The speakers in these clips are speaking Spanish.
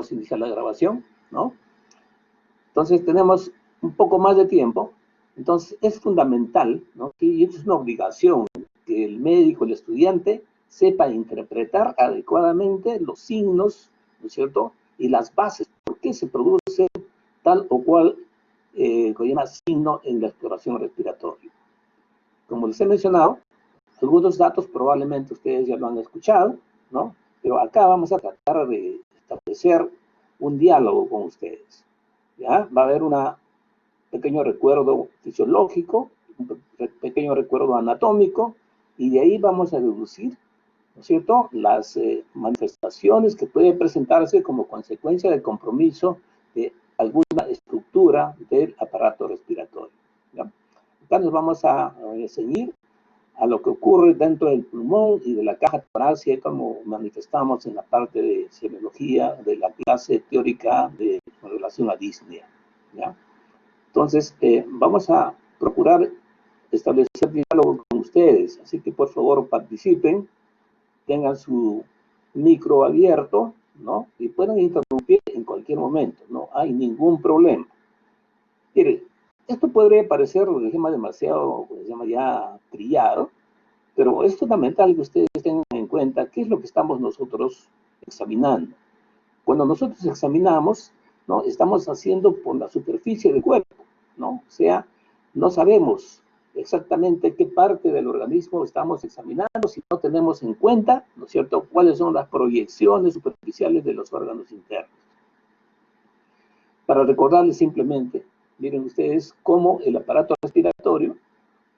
vamos a iniciar la grabación, ¿no? Entonces tenemos un poco más de tiempo. Entonces es fundamental, ¿no? Y es una obligación que el médico, el estudiante, sepa interpretar adecuadamente los signos, ¿no es cierto? Y las bases, por qué se produce tal o cual signo en la exploración respiratoria. Como les he mencionado, algunos datos probablemente ustedes ya lo han escuchado, ¿no? Pero acá vamos a tratar de establecer un diálogo con ustedes, ¿ya? Va a haber un pequeño recuerdo fisiológico, un pequeño recuerdo anatómico, y de ahí vamos a deducir, ¿no es cierto?, las manifestaciones que pueden presentarse como consecuencia del compromiso de alguna estructura del aparato respiratorio, ¿ya? Acá nos vamos a ceñir a lo que ocurre dentro del pulmón y de la caja torácica, como manifestamos en la parte de semiología de la clase teórica en relación a disnea, ¿ya? Entonces, vamos a procurar establecer diálogo con ustedes, así que por favor participen, tengan su micro abierto, ¿no? Y pueden interrumpir en cualquier momento, no hay ningún problema. Mire, esto podría parecer, lo llama demasiado, se llama ya trillado, pero es fundamental que ustedes tengan en cuenta qué es lo que estamos nosotros examinando. Cuando nosotros examinamos, ¿no?, estamos haciendo por la superficie del cuerpo, ¿no? O sea, no sabemos exactamente qué parte del organismo estamos examinando si no tenemos en cuenta, ¿no es cierto?, cuáles son las proyecciones superficiales de los órganos internos. Para recordarles simplemente, miren ustedes cómo el aparato respiratorio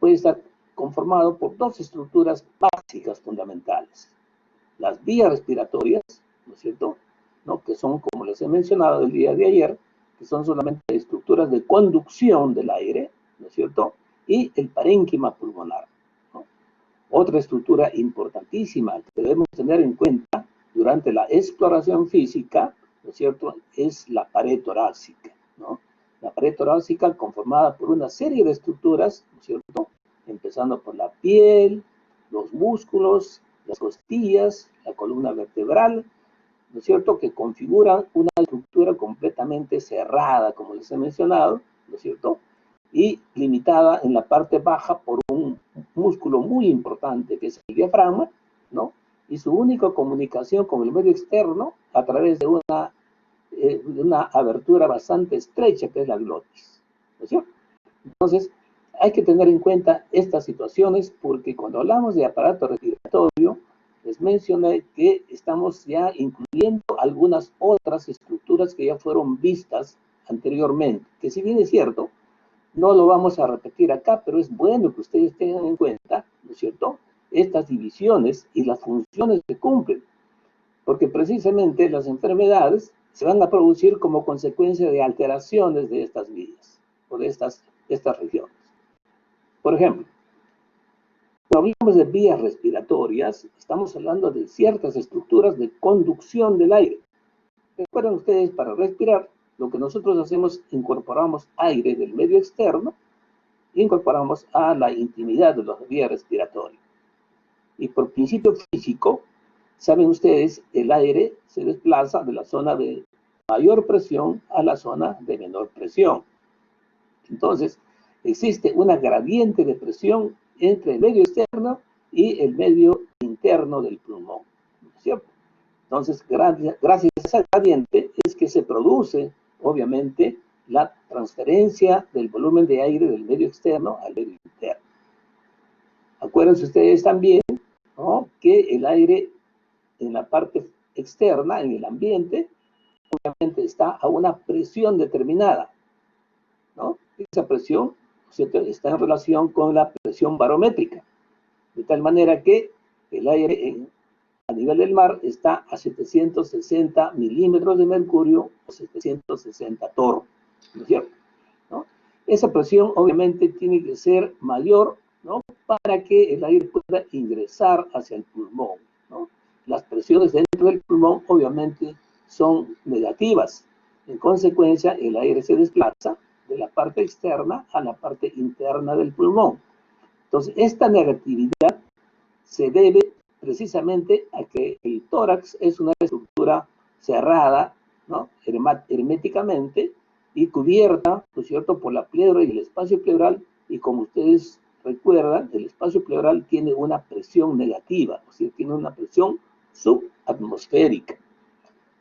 puede estar conformado por dos estructuras básicas fundamentales. Las vías respiratorias, ¿no es cierto?, ¿no?, que son, como les he mencionado el día de ayer, que son solamente estructuras de conducción del aire, ¿no es cierto?, y el parénquima pulmonar, ¿no? Otra estructura importantísima que debemos tener en cuenta durante la exploración física, ¿no es cierto?, es la pared torácica, ¿no? La pared torácica conformada por una serie de estructuras, ¿no es cierto?, empezando por la piel, los músculos, las costillas, la columna vertebral, ¿no es cierto?, que configuran una estructura completamente cerrada, como les he mencionado, ¿no es cierto?, y limitada en la parte baja por un músculo muy importante, que es el diafragma, ¿no?, y su única comunicación con el medio externo a través de una abertura bastante estrecha, que es la glotis, ¿no es cierto? Entonces, hay que tener en cuenta estas situaciones porque cuando hablamos de aparato respiratorio, les mencioné que estamos ya incluyendo algunas otras estructuras que ya fueron vistas anteriormente, que si bien es cierto, no lo vamos a repetir acá, pero es bueno que ustedes tengan en cuenta, ¿no es cierto?, estas divisiones y las funciones que cumplen, porque precisamente las enfermedades se van a producir como consecuencia de alteraciones de estas vías o de estas regiones. Por ejemplo, cuando hablamos de vías respiratorias, estamos hablando de ciertas estructuras de conducción del aire. Recuerden ustedes, para respirar, lo que nosotros hacemos, incorporamos aire del medio externo, incorporamos a la intimidad de las vías respiratorias. Y por principio físico, saben ustedes, el aire se desplaza de la zona de mayor presión a la zona de menor presión. Entonces, existe una gradiente de presión entre el medio externo y el medio interno del pulmón, ¿no es cierto? Entonces, gracias a esa gradiente es que se produce, obviamente, la transferencia del volumen de aire del medio externo al medio interno. Acuérdense ustedes también, ¿no?, que el aire en la parte externa, en el ambiente, obviamente está a una presión determinada, ¿no? Esa presión, ¿cierto?, está en relación con la presión barométrica, de tal manera que el aire a nivel del mar está a 760 milímetros de mercurio o 760 torr, ¿no es cierto?, ¿no? Esa presión obviamente tiene que ser mayor, ¿no?, para que el aire pueda ingresar hacia el pulmón, ¿no? Las presiones dentro del pulmón obviamente son negativas. En consecuencia, el aire se desplaza de la parte externa a la parte interna del pulmón. Entonces, esta negatividad se debe precisamente a que el tórax es una estructura cerrada, ¿no?, herméticamente y cubierta, ¿no es cierto?, por la pleura y el espacio pleural, y como ustedes recuerdan, el espacio pleural tiene una presión negativa, o sea, tiene una presión subatmosférica.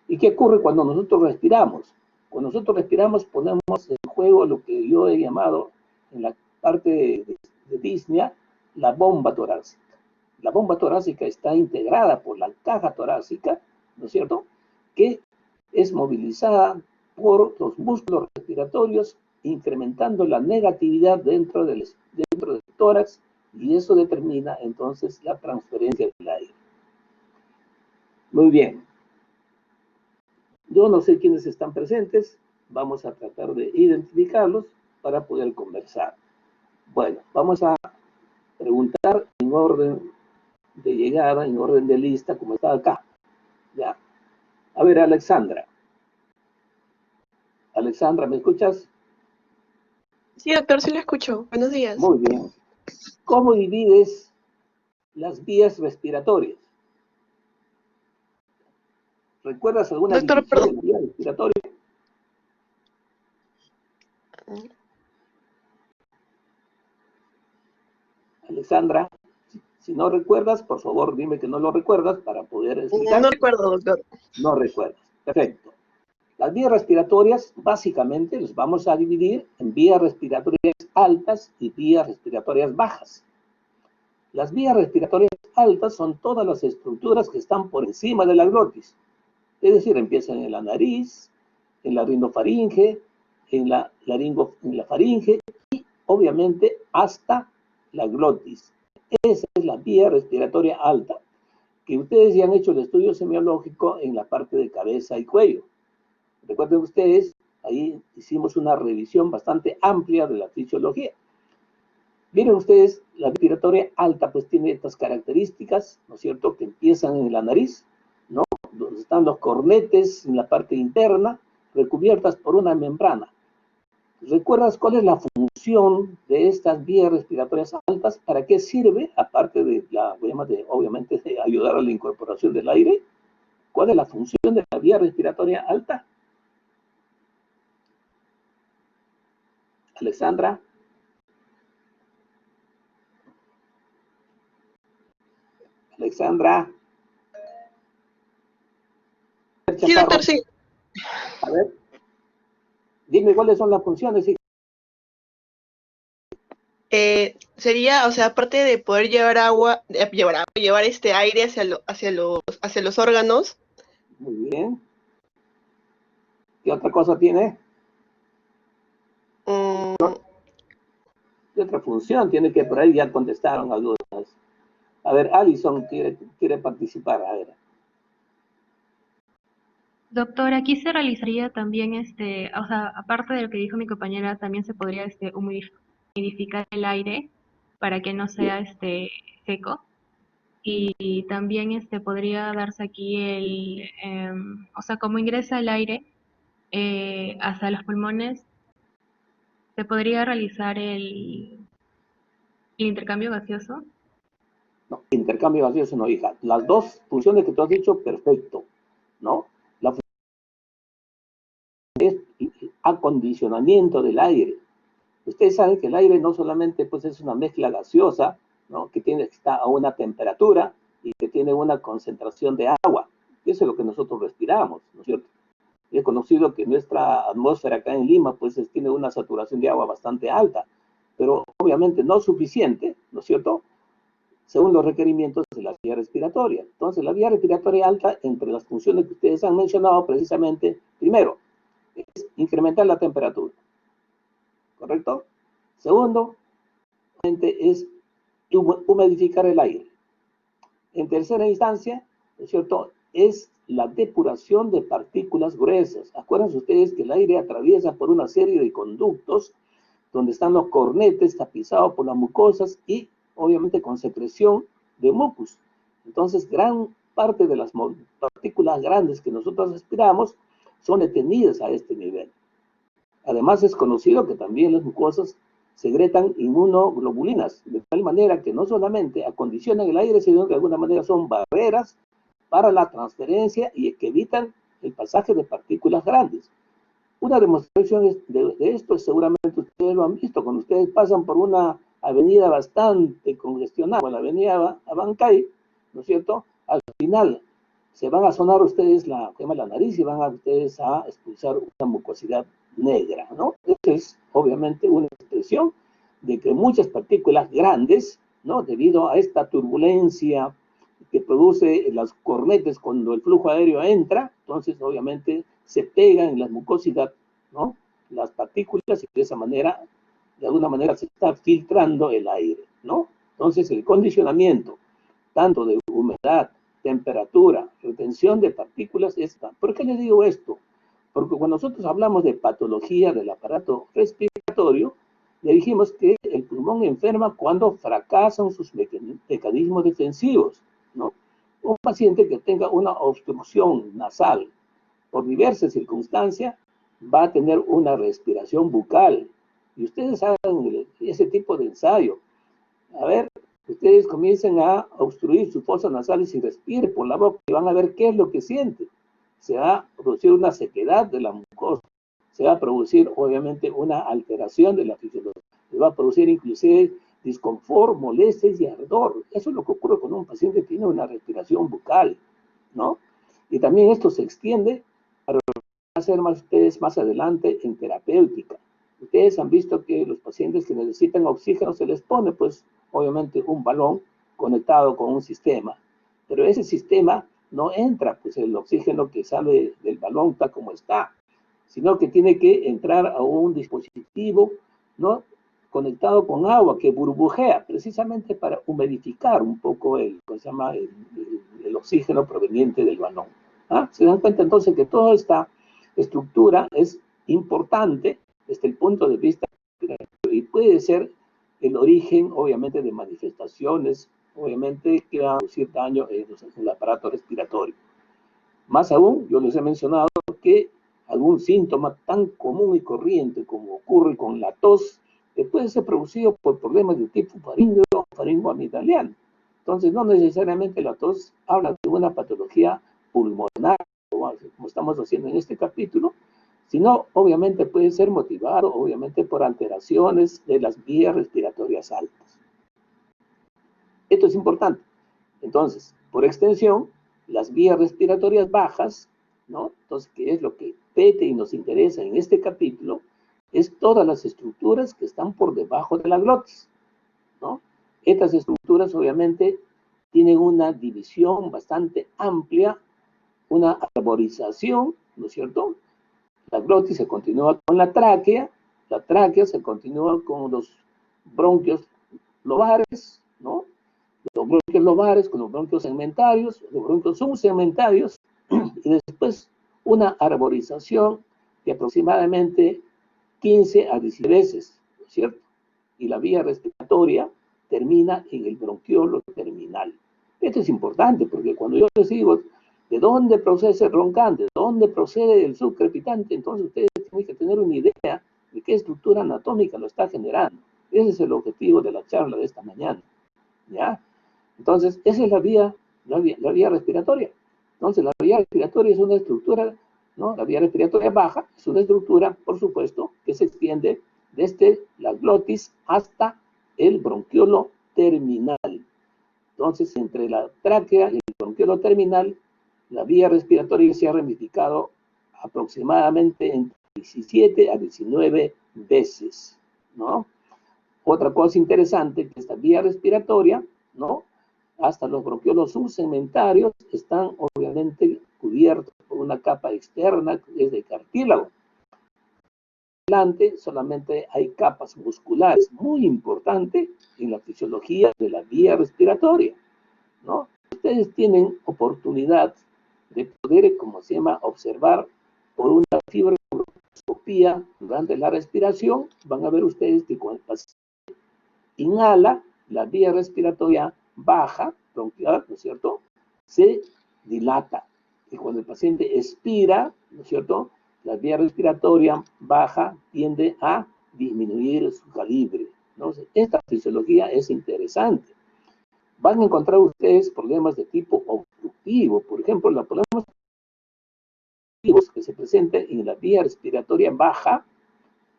¿Y qué ocurre cuando nosotros respiramos? Cuando nosotros respiramos ponemos en juego lo que yo he llamado en la parte de disnea la bomba torácica. La bomba torácica está integrada por la caja torácica, ¿no es cierto?, que es movilizada por los músculos respiratorios, incrementando la negatividad dentro del tórax, y eso determina entonces la transferencia del aire. Muy bien. Yo no sé quiénes están presentes, vamos a tratar de identificarlos para poder conversar. Bueno, vamos a preguntar en orden de llegada, en orden de lista, como está acá. Ya. A ver, Alexandra. Alexandra, ¿me escuchas? Sí, doctor, sí lo escucho. Buenos días. Muy bien. ¿Cómo divides las vías respiratorias? ¿Recuerdas alguna Doctor, división de perdón. la vía respiratoria? Alexandra, si no recuerdas, por favor dime que no lo recuerdas para poder explicar. No recuerdo, doctor. No recuerdas. Perfecto. Las vías respiratorias, básicamente, las vamos a dividir en vías respiratorias altas y vías respiratorias bajas. Las vías respiratorias altas son todas las estructuras que están por encima de la glotis. Es decir, empiezan en la nariz, en la rinofaringe, en la faringe y, obviamente, hasta la glotis. Esa es la vía respiratoria alta, que ustedes ya han hecho el estudio semiológico en la parte de cabeza y cuello. Recuerden ustedes, ahí hicimos una revisión bastante amplia de la fisiología. Miren ustedes, la respiratoria alta pues tiene estas características, ¿no es cierto?, que empiezan en la nariz, ¿no?, donde están los cornetes en la parte interna, recubiertas por una membrana. ¿Recuerdas cuál es la función de estas vías respiratorias altas? ¿Para qué sirve? Aparte de obviamente, de ayudar a la incorporación del aire. ¿Cuál es la función de la vía respiratoria alta? Alexandra. Alexandra. Sí, doctor, sí. A ver, dime cuáles son las funciones. Sería, o sea, aparte de poder llevar agua, llevar este aire hacia los órganos. Muy bien. ¿Qué otra cosa tiene? ¿Qué otra función tiene? Que por ahí ya contestaron algunas. A ver, Alison quiere participar. A ver. Doctor, aquí se realizaría también, o sea, aparte de lo que dijo mi compañera, también se podría humidificar el aire para que no sea seco. Y también podría darse aquí o sea, como ingresa el aire hacia los pulmones, se podría realizar el intercambio gaseoso. No, intercambio gaseoso no, hija. Las dos funciones que tú has dicho, perfecto, ¿no? La función es acondicionamiento del aire. Ustedes saben que el aire no solamente pues, es una mezcla gaseosa, ¿no?, que está a una temperatura y que tiene una concentración de agua. Eso es lo que nosotros respiramos, ¿no es cierto? Y es conocido que nuestra atmósfera acá en Lima pues tiene una saturación de agua bastante alta, pero obviamente no suficiente, ¿no es cierto?, según los requerimientos de la vía respiratoria. Entonces, la vía respiratoria alta, entre las funciones que ustedes han mencionado precisamente, primero, es incrementar la temperatura, ¿correcto? Segundo, es humidificar el aire. En tercera instancia, ¿no es cierto?, es la depuración de partículas gruesas. Acuérdense ustedes que el aire atraviesa por una serie de conductos donde están los cornetes tapizados por las mucosas y obviamente con secreción de mucus. Entonces, gran parte de las partículas grandes que nosotros respiramos son detenidas a este nivel. Además, es conocido que también las mucosas secretan inmunoglobulinas, de tal manera que no solamente acondicionan el aire, sino que de alguna manera son barreras para la transferencia y que evitan el pasaje de partículas grandes. Una demostración de esto es, seguramente ustedes lo han visto, cuando ustedes pasan por una avenida bastante congestionada, la avenida Abancay, ¿no es cierto? Al final se van a sonar ustedes la nariz y van a ustedes a expulsar una mucosidad negra, ¿no? Esa es obviamente una expresión de que muchas partículas grandes, ¿no? Debido a esta turbulencia que produce las cornetes cuando el flujo aéreo entra, entonces obviamente se pegan en la mucosidad, ¿no? Las partículas y de esa manera, de alguna manera se está filtrando el aire, ¿no? Entonces el condicionamiento, tanto de humedad, temperatura, retención de partículas, ¿por qué les digo esto? Porque cuando nosotros hablamos de patología del aparato respiratorio, le dijimos que el pulmón enferma cuando fracasan sus mecanismos defensivos, ¿no? Un paciente que tenga una obstrucción nasal por diversas circunstancias va a tener una respiración bucal. Y ustedes hagan ese tipo de ensayo. A ver, ustedes comiencen a obstruir sus fosas nasales y respiren por la boca y van a ver qué es lo que sienten. Se va a producir una sequedad de la mucosa, se va a producir obviamente una alteración de la fisiología, se va a producir inclusive disconfort, molestias y ardor. Eso es lo que ocurre con un paciente que tiene una respiración bucal, ¿no? Y también esto se extiende para hacer ustedes más adelante en terapéutica. Ustedes han visto que los pacientes que necesitan oxígeno se les pone, pues, obviamente un balón conectado con un sistema, pero ese sistema no entra, pues, el oxígeno que sale del balón tal como está, sino que tiene que entrar a un dispositivo, ¿no? Conectado con agua que burbujea, precisamente para humidificar un poco el oxígeno proveniente del balón. ¿Ah? Se dan cuenta entonces que toda esta estructura es importante desde el punto de vista y puede ser el origen, obviamente, de manifestaciones, obviamente, que van a producir daño en el aparato respiratorio. Más aún, yo les he mencionado que algún síntoma tan común y corriente como ocurre con la tos, que puede ser producido por problemas de tipo faríngeo o faringoamigdaliano. Entonces, no necesariamente la tos habla de una patología pulmonar, como estamos haciendo en este capítulo, sino obviamente puede ser motivado, obviamente, por alteraciones de las vías respiratorias altas. Esto es importante. Entonces, por extensión, las vías respiratorias bajas, ¿no? Entonces, ¿qué es lo que pete y nos interesa en este capítulo? Es todas las estructuras que están por debajo de la glotis, ¿no? Estas estructuras, obviamente, tienen una división bastante amplia, una arborización, ¿no es cierto? La glotis se continúa con la tráquea se continúa con los bronquios lobares, ¿no? Los bronquios lobares con los bronquios segmentarios, los bronquios subsegmentarios, y después una arborización de aproximadamente 15 a 19 veces, ¿no es cierto? Y la vía respiratoria termina en el bronquiolo terminal. Esto es importante porque cuando yo les digo de dónde procede el roncante, de dónde procede el subcrepitante, entonces ustedes tienen que tener una idea de qué estructura anatómica lo está generando. Ese es el objetivo de la charla de esta mañana, ¿ya? Entonces, esa es la vía respiratoria. Entonces, la vía respiratoria es una estructura, ¿no? La vía respiratoria baja es una estructura, por supuesto, que se extiende desde la glotis hasta el bronquiolo terminal. Entonces, entre la tráquea y el bronquiolo terminal, la vía respiratoria se ha ramificado aproximadamente entre 17 a 19 veces, ¿no? Otra cosa interesante, que esta vía respiratoria, ¿no? Hasta los bronquiolos subsegmentarios están obviamente cubiertos por una capa externa que es de cartílago. Adelante solamente hay capas musculares, muy importante en la fisiología de la vía respiratoria, ¿no? Ustedes tienen oportunidad de poder, como se llama, observar por una fibroscopía durante la respiración. Van a ver ustedes que cuando el paciente inhala, la vía respiratoria baja, bronquial, ¿no es cierto?, se dilata. Y cuando el paciente expira, ¿no es cierto?, la vía respiratoria baja tiende a disminuir su calibre, ¿no? Esta fisiología es interesante. Van a encontrar ustedes problemas de tipo obstructivo. Por ejemplo, la podemos obstructivos que se presentan en la vía respiratoria baja,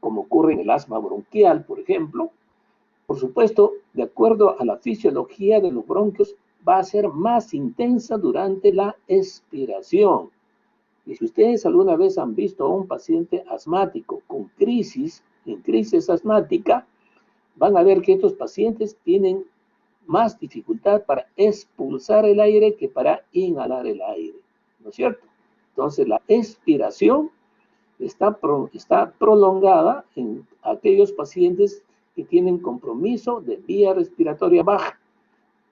como ocurre en el asma bronquial, por ejemplo, por supuesto, de acuerdo a la fisiología de los bronquios, va a ser más intensa durante la expiración. Y si ustedes alguna vez han visto a un paciente asmático con crisis, en crisis asmática, van a ver que estos pacientes tienen más dificultad para expulsar el aire que para inhalar el aire, ¿no es cierto? Entonces, la expiración está prolongada en aquellos pacientes que tienen compromiso de vía respiratoria baja,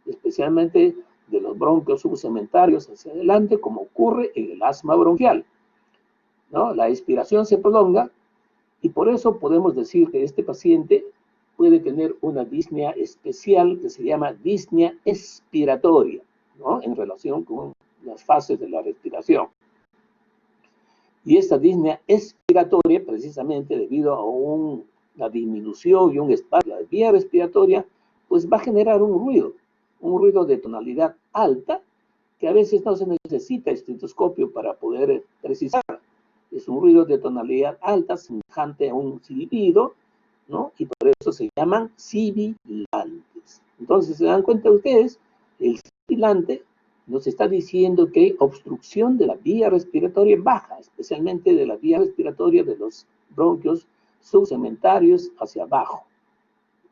especialmente de los bronquios subsementarios hacia adelante, como ocurre en el asma bronquial, ¿no? La expiración se prolonga y por eso podemos decir que este paciente puede tener una disnea especial que se llama disnea expiratoria, ¿no? En relación con las fases de la respiración. Y esta disnea expiratoria, precisamente debido a una disminución y un espacio de la vía respiratoria, pues va a generar un ruido de tonalidad alta, que a veces no se necesita estetoscopio para poder precisar. Es un ruido de tonalidad alta, semejante a un silbido, ¿no? Y por eso se llaman sibilantes. Entonces, ¿se dan cuenta ustedes? El sibilante nos está diciendo que hay obstrucción de la vía respiratoria baja, especialmente de la vía respiratoria de los bronquios subsementarios hacia abajo.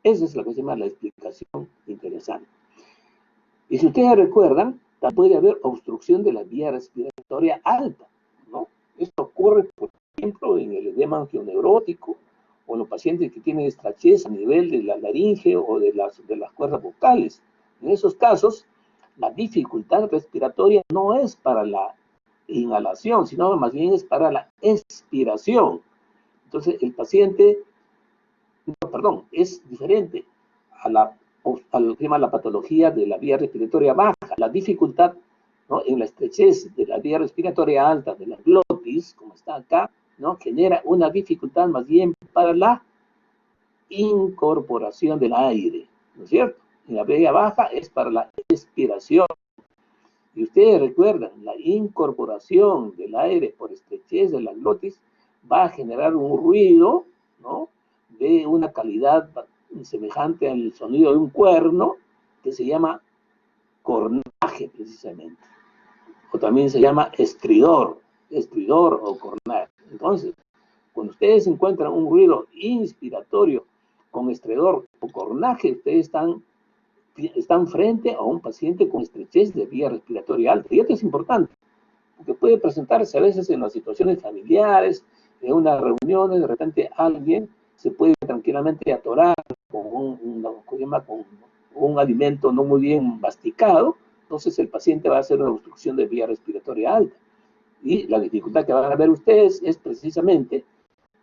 Esa es lo que se llama la explicación interesante. Y si ustedes recuerdan, también puede haber obstrucción de la vía respiratoria alta, ¿no? Esto ocurre, por ejemplo, en el edema angioneurótico o en los pacientes que tienen estrechez a nivel de la laringe o de las cuerdas vocales. En esos casos, la dificultad respiratoria no es para la inhalación, sino más bien es para la expiración. Entonces, el paciente, es diferente a lo que llama la patología de la vía respiratoria baja. La dificultad, ¿no?, en la estrechez de la vía respiratoria alta, de la glotis, como está acá, ¿no?, genera una dificultad más bien para la incorporación del aire, ¿no es cierto? En la vía baja es para la expiración. Y ustedes recuerdan, la incorporación del aire por estrechez de la glotis va a generar un ruido, ¿no?, de una calidad semejante al sonido de un cuerno, que se llama cornaje precisamente, o también se llama estridor o cornaje. Entonces, cuando ustedes encuentran un ruido inspiratorio con estridor o cornaje, ustedes están frente a un paciente con estrechez de vía respiratoria alta. Y esto es importante, porque puede presentarse a veces en las situaciones familiares, en unas reuniones, de repente alguien se puede tranquilamente atorar con un alimento no muy bien masticado, entonces el paciente va a hacer una obstrucción de vía respiratoria alta. Y la dificultad que van a ver ustedes es precisamente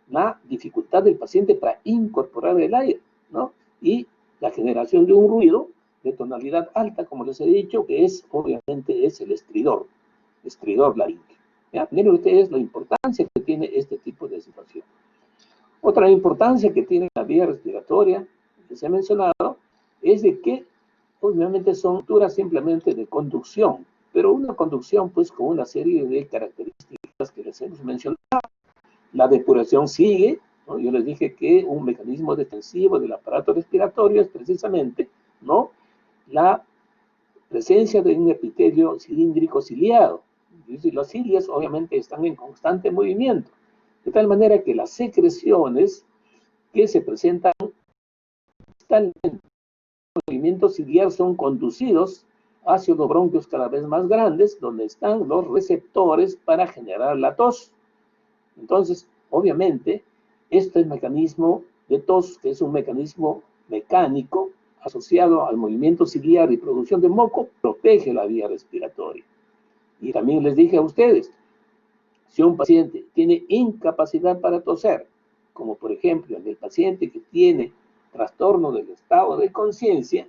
la dificultad del paciente para incorporar el aire, ¿no? Y la generación de un ruido de tonalidad alta, como les he dicho, que obviamente es el estridor laríngeo. ¿Ya? Miren ustedes la importancia que tiene este tipo de situación. Otra importancia que tiene la vía respiratoria, que se ha mencionado, es de que obviamente son estructuras simplemente de conducción, pero una conducción pues con una serie de características que les hemos mencionado. La depuración sigue, ¿no? Yo les dije que un mecanismo defensivo del aparato respiratorio es precisamente, ¿no?, la presencia de un epitelio cilíndrico ciliado. Y las cilias obviamente están en constante movimiento, de tal manera que las secreciones que se presentan en el movimiento ciliar son conducidos hacia los bronquios cada vez más grandes, donde están los receptores para generar la tos. Entonces, obviamente, este mecanismo de tos, que es un mecanismo mecánico asociado al movimiento ciliar y producción de moco, protege la vía respiratoria. Y también les dije a ustedes, si un paciente tiene incapacidad para toser, como por ejemplo el paciente que tiene trastorno del estado de conciencia,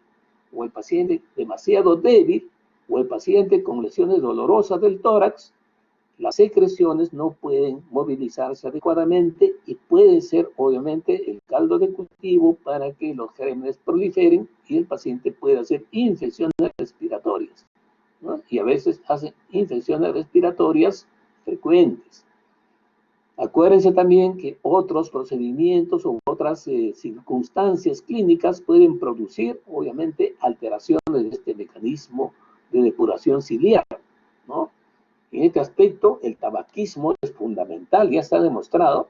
o el paciente demasiado débil, o el paciente con lesiones dolorosas del tórax, las secreciones no pueden movilizarse adecuadamente y puede ser obviamente el caldo de cultivo para que los gérmenes proliferen y el paciente pueda hacer infecciones respiratorias, ¿no? Y a veces hacen infecciones respiratorias frecuentes. Acuérdense también que otros procedimientos o otras circunstancias clínicas pueden producir, obviamente, alteraciones de este mecanismo de depuración ciliar, ¿no? En este aspecto, el tabaquismo es fundamental, ya está demostrado.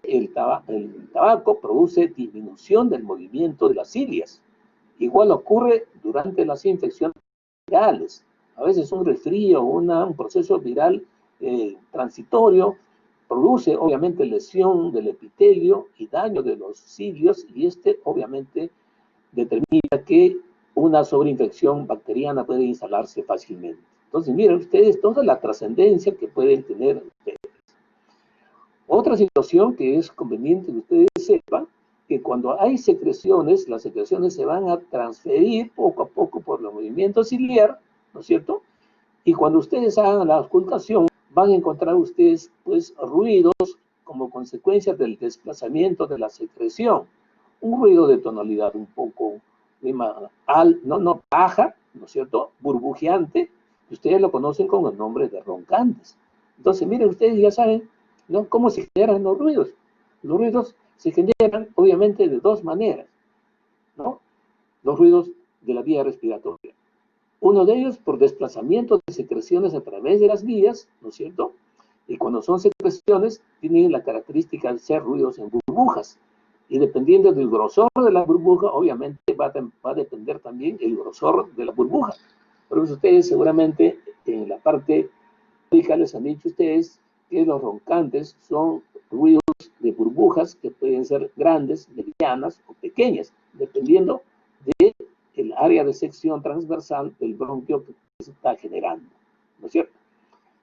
El tabaco produce disminución del movimiento de las cilias. Igual ocurre durante las infecciones virales. A veces un resfrío, un proceso viral transitorio produce obviamente lesión del epitelio y daño de los cilios, y este obviamente determina que una sobreinfección bacteriana puede instalarse fácilmente. Entonces, miren ustedes toda la trascendencia que pueden tener ustedes. Otra situación que es conveniente que ustedes sepan, que cuando hay secreciones, las secreciones se van a transferir poco a poco por el movimiento ciliar, ¿no es cierto? Y cuando ustedes hagan la auscultación, van a encontrar ustedes, pues, ruidos como consecuencia del desplazamiento de la secreción. Un ruido de tonalidad un poco no baja, ¿no es cierto? Burbujeante, ustedes lo conocen con el nombre de roncantes. Entonces, miren, ustedes ya saben, ¿no?, cómo se generan los ruidos. Los ruidos se generan, obviamente, de dos maneras, ¿no? Los ruidos de la vía respiratoria. Uno de ellos por desplazamiento de secreciones a través de las vías, ¿no es cierto? Y cuando son secreciones, tienen la característica de ser ruidos en burbujas. Y dependiendo del grosor de la burbuja, obviamente va a depender también el grosor de la burbuja. Por eso ustedes seguramente en la parte médica les han dicho ustedes que los roncantes son ruidos de burbujas que pueden ser grandes, medianas o pequeñas, dependiendo de el área de sección transversal del bronquio que se está generando, ¿no es cierto?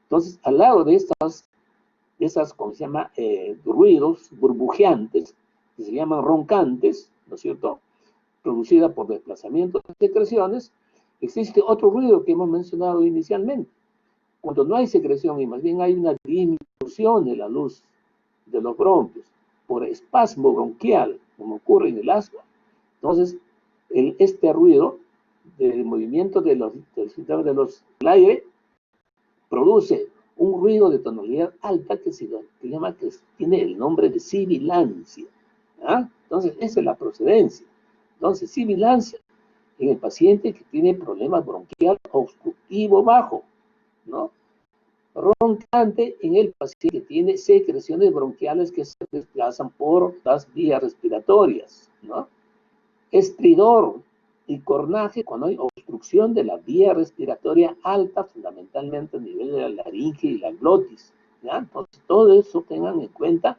Entonces, al lado de esas ¿cómo se llama? Ruidos burbujeantes, que se llaman roncantes, ¿no es cierto?, producida por desplazamiento de secreciones, existe otro ruido que hemos mencionado inicialmente. Cuando no hay secreción y más bien hay una disminución de la luz de los bronquios por espasmo bronquial, como ocurre en el asma, entonces este ruido del movimiento del aire produce un ruido de tonalidad alta que tiene el nombre de sibilancia. ¿Ah? Entonces, esa es la procedencia. Entonces, sibilancia en el paciente que tiene problemas bronquial obstructivo bajo, ¿no? Roncante en el paciente que tiene secreciones bronquiales que se desplazan por las vías respiratorias, ¿no? Estridor y cornaje cuando hay obstrucción de la vía respiratoria alta, fundamentalmente a nivel de la laringe y la glotis, ¿ya? Entonces, todo eso tengan en cuenta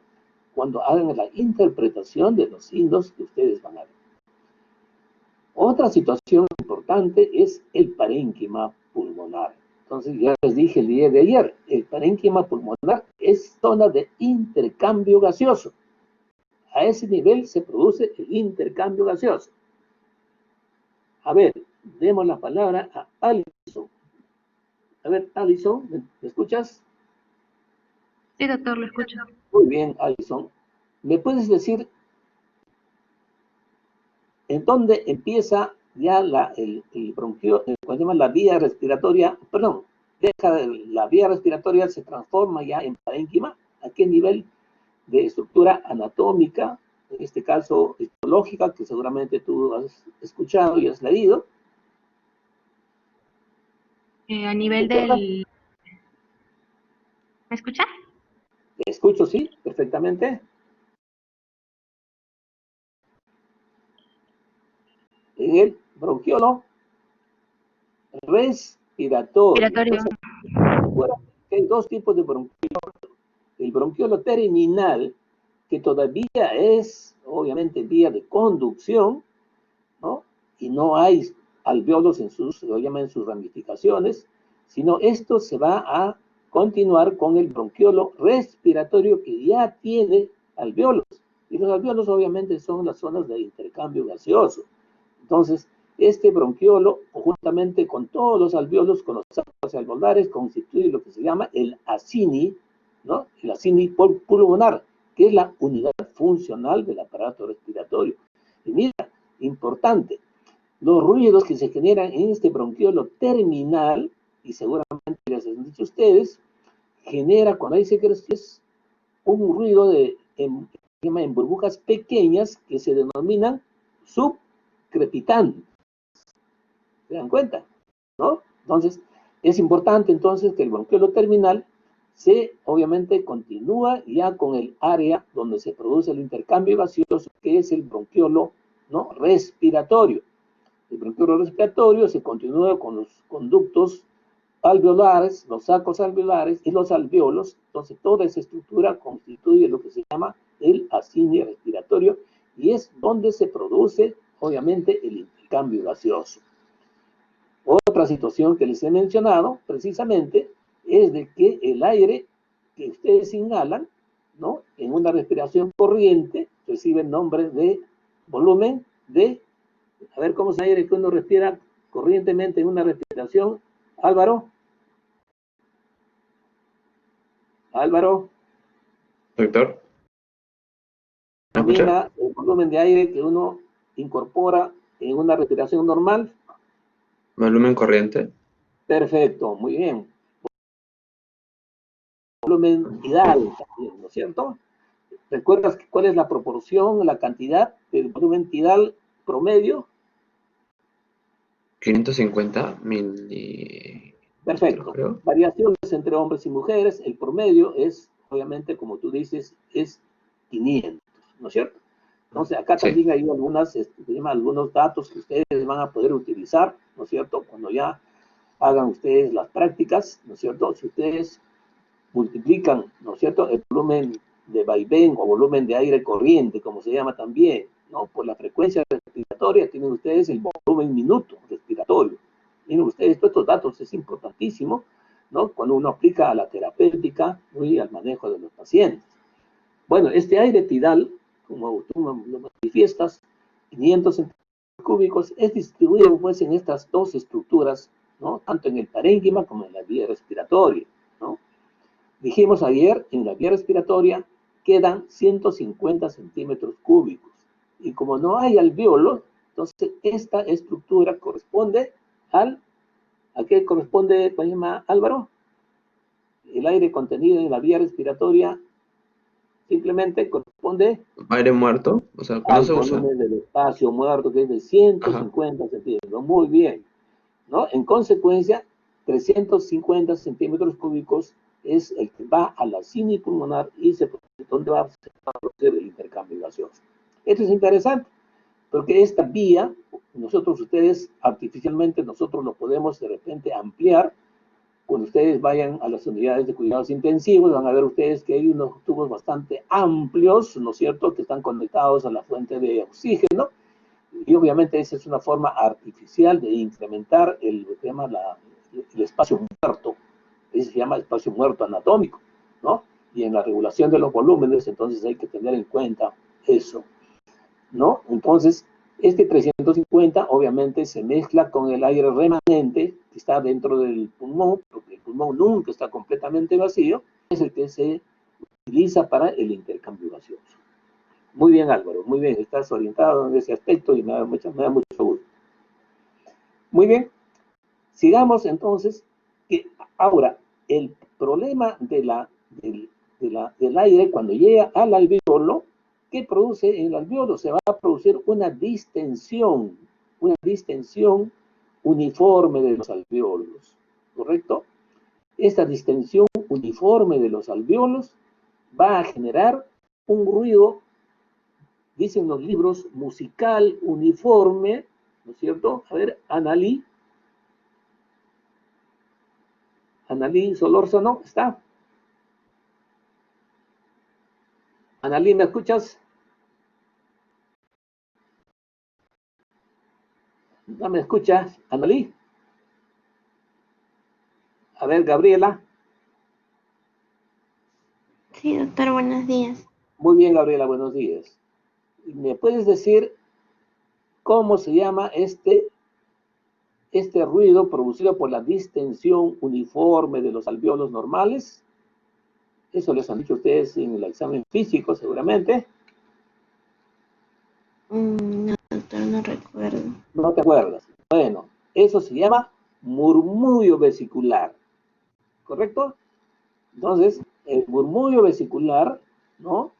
cuando hagan la interpretación de los signos que ustedes van a ver. Otra situación importante es el parénquima pulmonar. Entonces, ya les dije el día de ayer, el parénquima pulmonar es zona de intercambio gaseoso. A ese nivel se produce el intercambio gaseoso. A ver, demos la palabra a Alison. A ver, Alison, ¿me escuchas? Sí, doctor, lo escucho. Muy bien, Alison. ¿Me puedes decir en dónde empieza ya el bronquio, la vía respiratoria, perdón, la vía respiratoria se transforma ya en parénquima? ¿A qué nivel de estructura anatómica, en este caso histológica, que seguramente tú has escuchado y has leído? A nivel del... ¿Me escucha? Te escucho, sí, perfectamente. En el bronquiolo respiratorio. Respiratorio. Entonces, hay dos tipos de bronquiolo. El bronquiolo terminal, que todavía es, obviamente, vía de conducción, ¿no? Y no hay alvéolos lo llaman en sus ramificaciones, sino esto se va a continuar con el bronquiolo respiratorio que ya tiene alvéolos. Y los alvéolos obviamente son las zonas de intercambio gaseoso. Entonces, este bronquiolo, juntamente con todos los alvéolos, con los sacos alveolares, constituye lo que se llama el acini, ¿no? El acini pulmonar, que es la unidad funcional del aparato respiratorio. Y mira, importante, los ruidos que se generan en este bronquiolo terminal, y seguramente les han dicho ustedes, genera cuando hay secreciones un ruido en burbujas pequeñas que se denominan subcrepitantes. ¿Se dan cuenta? ¿No? Entonces, es importante entonces que el bronquiolo terminal obviamente continúa ya con el área donde se produce el intercambio gaseoso, que es el bronquiolo, ¿no?, respiratorio. El bronquiolo respiratorio se continúa con los conductos alveolares, los sacos alveolares y los alveolos. Entonces, toda esa estructura constituye lo que se llama el acinia respiratorio y es donde se produce, obviamente, el intercambio gaseoso. Otra situación que les he mencionado, precisamente, es de que el aire que ustedes inhalan, ¿no?, en una respiración corriente, recibe el nombre de volumen de, a ver cómo es el aire que uno respira corrientemente en una respiración, Álvaro. Doctor, ¿me escucha? Mira el volumen de aire que uno incorpora en una respiración normal. Volumen corriente. Perfecto, muy bien. Volumen tidal también, ¿no es cierto? ¿Recuerdas cuál es la proporción, la cantidad del volumen tidal promedio? 550 mililitros, Perfecto. creo. Variaciones entre hombres y mujeres. El promedio es, obviamente, como tú dices, es 500, ¿no es cierto? Entonces, acá Sí. también hay algunos datos que ustedes van a poder utilizar, ¿no es cierto? Cuando ya hagan ustedes las prácticas, ¿no es cierto? Si ustedes multiplican, ¿no es cierto?, el volumen de vaivén o volumen de aire corriente, como se llama también, ¿no?, por la frecuencia respiratoria, tienen ustedes el volumen minuto respiratorio. Miren ustedes, todos estos datos es importantísimo, ¿no?, cuando uno aplica a la terapéutica y al manejo de los pacientes. Bueno, este aire tidal, como tú lo manifiestas, 500 centímetros cúbicos, es distribuido pues en estas dos estructuras, ¿no?, tanto en el parénquima como en la vía respiratoria, ¿no? Dijimos ayer, en la vía respiratoria quedan 150 centímetros cúbicos. Y como no hay alvéolos, entonces esta estructura corresponde ¿a qué corresponde, Álvaro? El aire contenido en la vía respiratoria simplemente corresponde Aire muerto, o sea, no al se usa. volumen del espacio muerto, que es de 150 Ajá. centímetros. Muy bien, ¿no? En consecuencia, 350 centímetros cúbicos es el que va a la cinipulmonar y donde va a producir el intercambio gaseoso. Esto es interesante, porque esta vía, ustedes artificialmente, nosotros lo podemos de repente ampliar. Cuando ustedes vayan a las unidades de cuidados intensivos, van a ver ustedes que hay unos tubos bastante amplios, ¿no es cierto?, que están conectados a la fuente de oxígeno, y obviamente esa es una forma artificial de incrementar el espacio muerto. Ese se llama espacio muerto anatómico, ¿no? Y en la regulación de los volúmenes, entonces hay que tener en cuenta eso, ¿no? Entonces, este 350 obviamente se mezcla con el aire remanente que está dentro del pulmón, porque el pulmón nunca está completamente vacío, es el que se utiliza para el intercambio gaseoso. Muy bien, Álvaro, muy bien, estás orientado en ese aspecto y me da mucho gusto. Muy bien, sigamos entonces, que ahora el problema del aire cuando llega al alvéolo, ¿qué produce en el alvéolo? Se va a producir una distensión uniforme de los alvéolos, ¿correcto? Esta distensión uniforme de los alvéolos va a generar un ruido, dicen los libros, musical uniforme, ¿no es cierto? A ver, Analí Solórzano, ¿está? Analí, ¿me escuchas? ¿No me escuchas, Analí? A ver, Gabriela. Sí, doctor, buenos días. Muy bien, Gabriela, buenos días. ¿Me puedes decir cómo se llama este ruido producido por la distensión uniforme de los alvéolos normales? Eso les han dicho ustedes en el examen físico, seguramente. No, doctor, no recuerdo. ¿No te acuerdas? Bueno, eso se llama murmullo vesicular, ¿correcto? Entonces, el murmullo vesicular ¿no?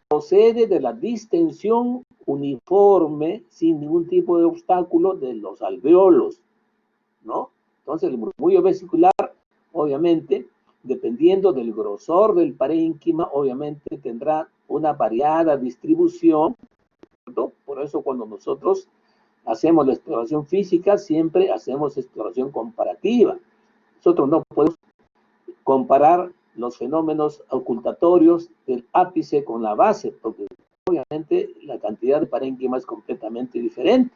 Procede de la distensión uniforme, sin ningún tipo de obstáculo, de los alveolos, ¿no? Entonces, el murmullo vesicular, obviamente, dependiendo del grosor del parénquima, obviamente tendrá una variada distribución, ¿cierto? Por eso cuando nosotros hacemos la exploración física, siempre hacemos exploración comparativa. Nosotros no podemos comparar los fenómenos ocultatorios del ápice con la base, porque obviamente la cantidad de parénquima es completamente diferente.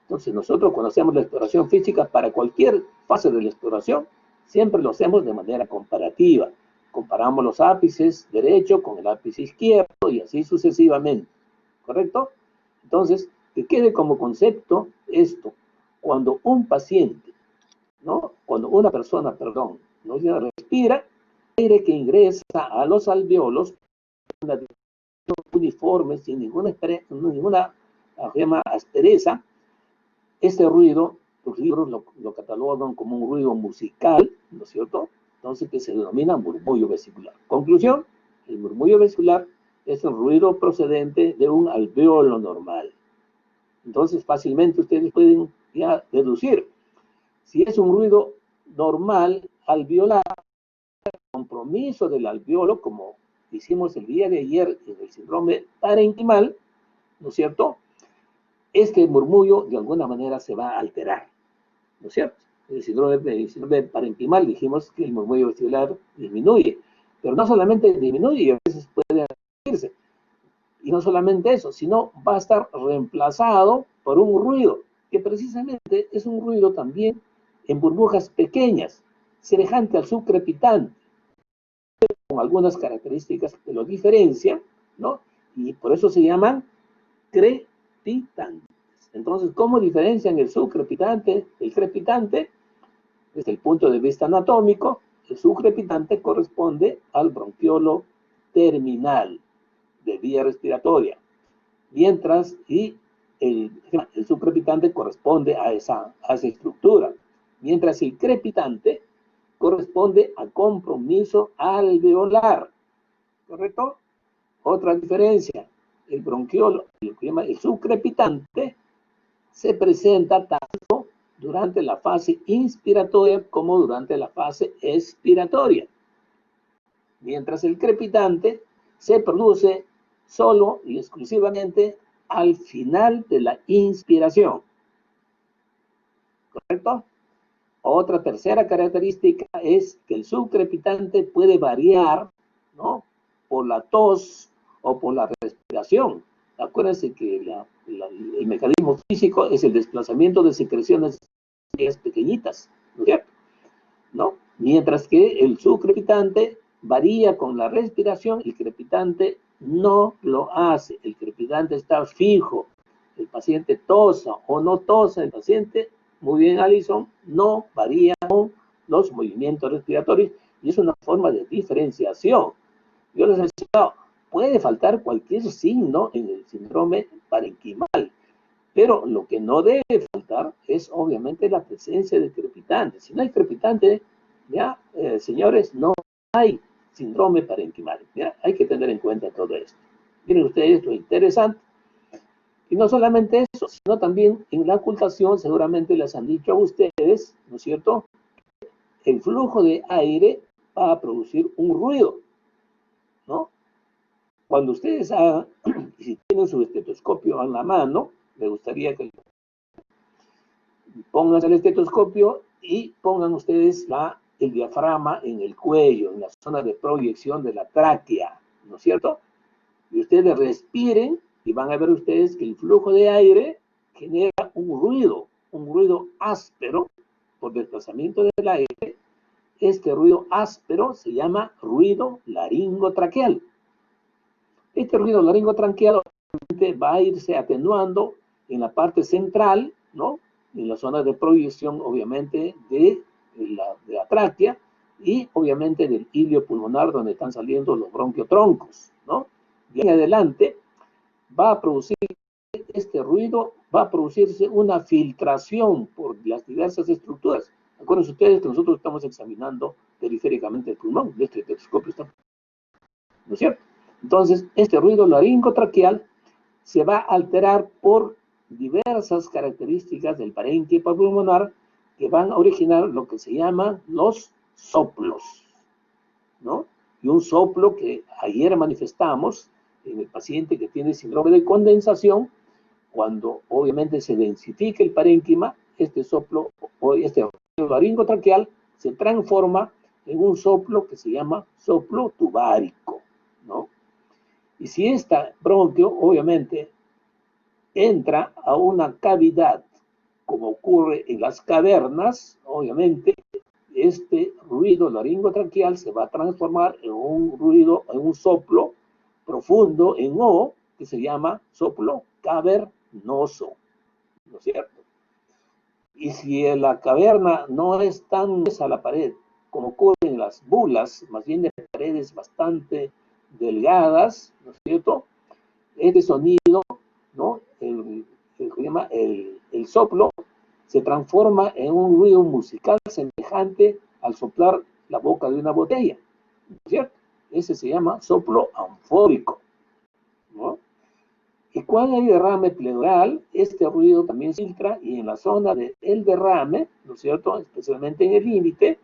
Entonces nosotros cuando hacemos la exploración física, para cualquier fase de la exploración, siempre lo hacemos de manera comparativa. Comparamos los ápices derecho con el ápice izquierdo y así sucesivamente, ¿correcto? Entonces, que quede como concepto esto. Cuando un paciente, ¿no? Cuando una persona, perdón, no respira, aire que ingresa a los alveolos, una distribución uniforme, sin ninguna aspereza, este ruido, los libros lo catalogan como un ruido musical, ¿no es cierto? Entonces, que se denomina murmullo vesicular. Conclusión, el murmullo vesicular es un ruido procedente de un alveolo normal. Entonces, fácilmente ustedes pueden ya deducir. Si es un ruido normal alveolar, compromiso del alveolo, como hicimos el día de ayer en el síndrome parenquimal, ¿no es cierto? Este murmullo de alguna manera se va a alterar, ¿no es cierto? En el síndrome parenquimal dijimos que el murmullo vesicular disminuye, pero no solamente disminuye, a veces puede reducirse. Y no solamente eso, sino va a estar reemplazado por un ruido, que precisamente es un ruido también en burbujas pequeñas, semejante al subcrepitante, con algunas características que lo diferencian, ¿no? Y por eso se llaman crepitantes. Entonces, ¿cómo diferencian el subcrepitante del crepitante? Desde el punto de vista anatómico, el subcrepitante corresponde al bronquiolo terminal de vía respiratoria, mientras el subcrepitante corresponde a esa estructura, mientras el crepitante corresponde a compromiso alveolar, ¿correcto? Otra diferencia, el bronquiolo, el subcrepitante, se presenta tanto durante la fase inspiratoria como durante la fase expiratoria, mientras el crepitante se produce solo y exclusivamente al final de la inspiración, ¿correcto? Otra tercera característica es que el subcrepitante puede variar, ¿no? Por la tos o por la respiración. Acuérdense que el mecanismo físico es el desplazamiento de secreciones pequeñitas, ¿no es cierto? ¿No? Mientras que el subcrepitante varía con la respiración, el crepitante no lo hace. El crepitante está fijo. El paciente tosa o no tosa, el paciente, muy bien Alison, no varía con los movimientos respiratorios y es una forma de diferenciación. Yo les he enseñado, puede faltar cualquier signo en el síndrome parenquimal, pero lo que no debe faltar es obviamente la presencia de crepitante. Si no hay crepitante, ya, señores, no hay síndrome parenquimal. ¿Ya? Hay que tener en cuenta todo esto. Miren ustedes lo interesante. Y no solamente eso, sino también en la ocultación, seguramente les han dicho a ustedes, ¿no es cierto? El flujo de aire va a producir un ruido, ¿no? Cuando ustedes hagan, si tienen su estetoscopio en la mano, me gustaría que pongan el estetoscopio y pongan ustedes el diafragma en el cuello, en la zona de proyección de la tráquea, ¿no es cierto? Y ustedes respiren y van a ver ustedes que el flujo de aire genera un ruido áspero por desplazamiento del aire. Este ruido áspero se llama ruido laringotraqueal. Este ruido laringotraqueal va a irse atenuando en la parte central, ¿no? En la zona de proyección, obviamente, de la tráquea y, obviamente, del hilio pulmonar, donde están saliendo los bronquiotroncos, ¿no? Y en adelante va a producir este ruido, va a producirse una filtración por las diversas estructuras. Acuérdense ustedes que nosotros estamos examinando periféricamente el pulmón, este telescopio está, ¿no es cierto? Entonces, este ruido laringotraqueal se va a alterar por diversas características del parénquima pulmonar que van a originar lo que se llaman los soplos, ¿no? Y un soplo que ayer manifestamos en el paciente que tiene síndrome de condensación, cuando obviamente se densifica el parénquima, este soplo o este ruido laringotraqueal se transforma en un soplo que se llama soplo tubárico, ¿no? Y si esta bronquio, obviamente, entra a una cavidad, como ocurre en las cavernas, obviamente, este ruido laringotraqueal se va a transformar en un ruido, en un soplo profundo en O, que se llama soplo cavernoso, ¿no es cierto? Y si la caverna no es tan gruesa a la pared, como ocurre en las bulas, más bien de paredes bastante delgadas, ¿no es cierto? Este sonido, ¿no? El soplo se transforma en un ruido musical semejante al soplar la boca de una botella, ¿no es cierto? Ese se llama soplo anfórico, ¿no? Y cuando hay derrame pleural, este ruido también se filtra y en la zona del derrame, ¿no es cierto? Especialmente en el límite,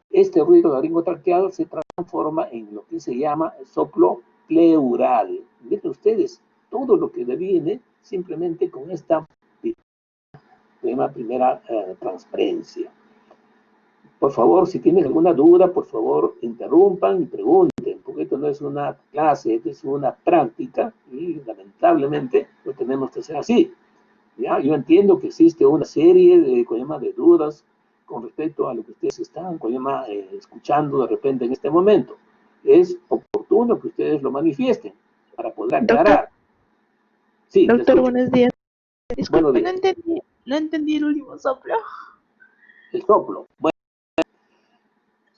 este ruido laringotraqueal se transforma en lo que se llama soplo pleural. Miren ustedes, todo lo que deviene simplemente con esta primera transparencia. Por favor, si tienen alguna duda, por favor, interrumpan y pregunten, porque esto no es una clase, esto es una práctica y lamentablemente lo tenemos que hacer así. ¿Ya? Yo entiendo que existe una serie de dudas con respecto a lo que ustedes están escuchando de repente en este momento. Es oportuno que ustedes lo manifiesten para poder aclarar. Sí, Doctor, buenos días. Buenos Disculpe, días. no entendí el último soplo. El soplo. Bueno,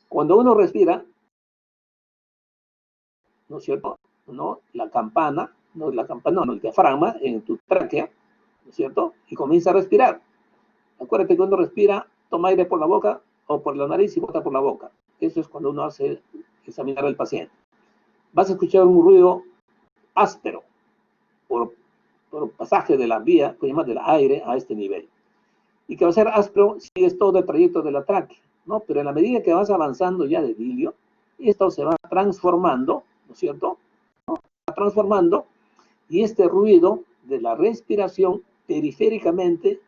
cuando uno respira, ¿no es cierto? ¿No? La campana, no, el diafragma en tu tráquea, ¿no es cierto? Y comienza a respirar. Acuérdate que cuando respira, toma aire por la boca o por la nariz y bota por la boca. Eso es cuando uno hace examinar al paciente. Vas a escuchar un ruido áspero por pasaje de la vía, que llama del aire a este nivel. Y que va a ser áspero si es todo el trayecto de la tráquea, ¿no? Pero en la medida que vas avanzando ya de bilio, esto se va transformando, ¿no es cierto? Va transformando y este ruido de la respiración periféricamente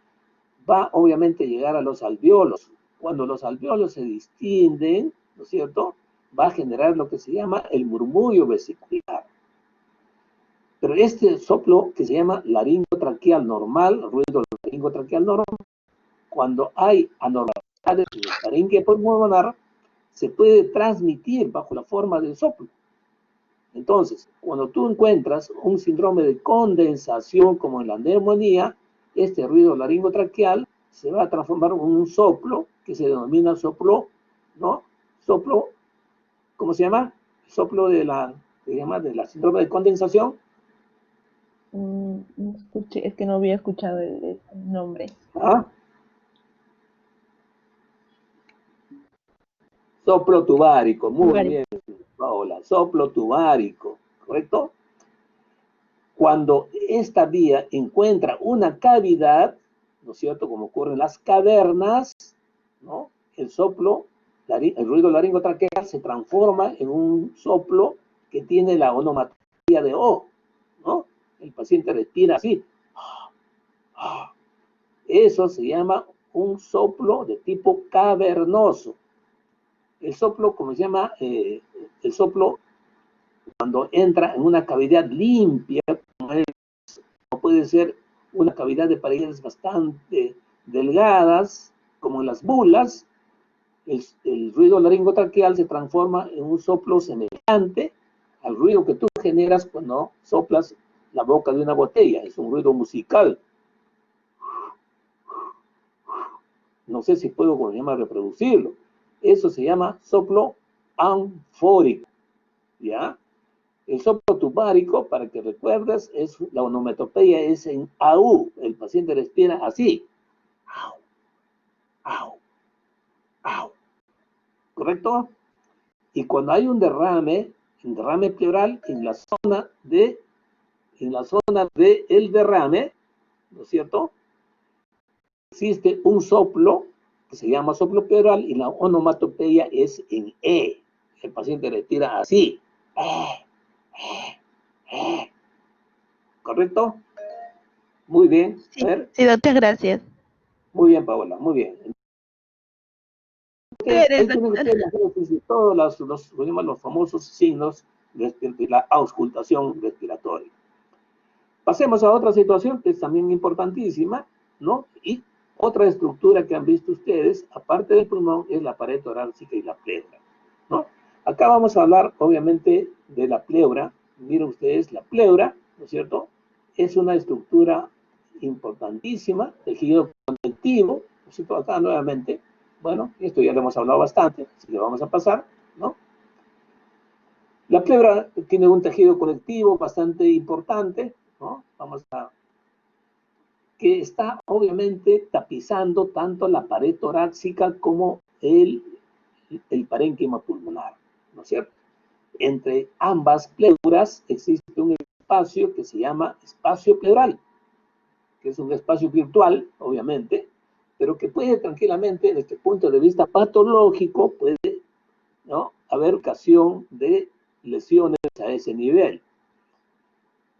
va obviamente a llegar a los alvéolos. Cuando los alvéolos se distienden, ¿no es cierto? Va a generar lo que se llama el murmullo vesicular. Pero este soplo que se llama laringotraqueal normal, ruido laringotraqueal normal, cuando hay anormalidades en el parénquima pulmonar, se puede transmitir bajo la forma del soplo. Entonces, cuando tú encuentras un síndrome de condensación como en la neumonía, este ruido laringotraqueal se va a transformar en un soplo que se denomina soplo, ¿no? Soplo, ¿cómo se llama? Soplo de la síndrome de condensación. No escuché, es que no había escuchado el nombre. ¿Ah? Soplo tubárico, muy bien, Paola, soplo tubárico, ¿correcto? Cuando esta vía encuentra una cavidad, ¿no es cierto? Como ocurre en las cavernas, ¿no? El soplo, el ruido laringotraqueal se transforma en un soplo que tiene la onomatopeya de O, ¿no? El paciente respira así. Eso se llama un soplo de tipo cavernoso. El soplo, como se llama, el soplo cuando entra en una cavidad limpia, como puede ser una cavidad de paredes bastante delgadas, como en las bulas, el ruido laringotraqueal se transforma en un soplo semejante al ruido que tú generas cuando soplas la boca de una botella. Es un ruido musical. No sé si puedo reproducirlo. Eso se llama soplo anfórico, ¿ya? El soplo tubárico, para que recuerdes, la onomatopeya es en AU. El paciente respira así. Au, au, au. ¿Correcto? Y cuando hay un derrame, en derrame pleural, en la zona de el derrame, ¿no es cierto? Existe un soplo que se llama soplo pleural y la onomatopeya es en E. El paciente respira así. ¿Correcto? Muy bien. A ver. Sí, doctor, gracias. Muy bien, Paola, muy bien. Ahí tienen ustedes todos los famosos signos de la auscultación respiratoria. Pasemos a otra situación que es también importantísima, ¿no? Y otra estructura que han visto ustedes, aparte del pulmón, es la pared torácica y la pleura, ¿no? Acá vamos a hablar, obviamente, de la pleura. Miren ustedes, la pleura, ¿no es cierto? Es una estructura importantísima, tejido conectivo, ¿no es cierto? Acá nuevamente, bueno, esto ya lo hemos hablado bastante, así que vamos a pasar, ¿no? La pleura tiene un tejido conectivo bastante importante, ¿no? Que está obviamente tapizando tanto la pared torácica como el parénquima pulmonar, ¿no es cierto? Entre ambas pleuras existe un espacio que se llama espacio pleural, que es un espacio virtual, obviamente, pero que puede tranquilamente, desde el punto de vista patológico, puede, ¿no?, haber ocasión de lesiones a ese nivel.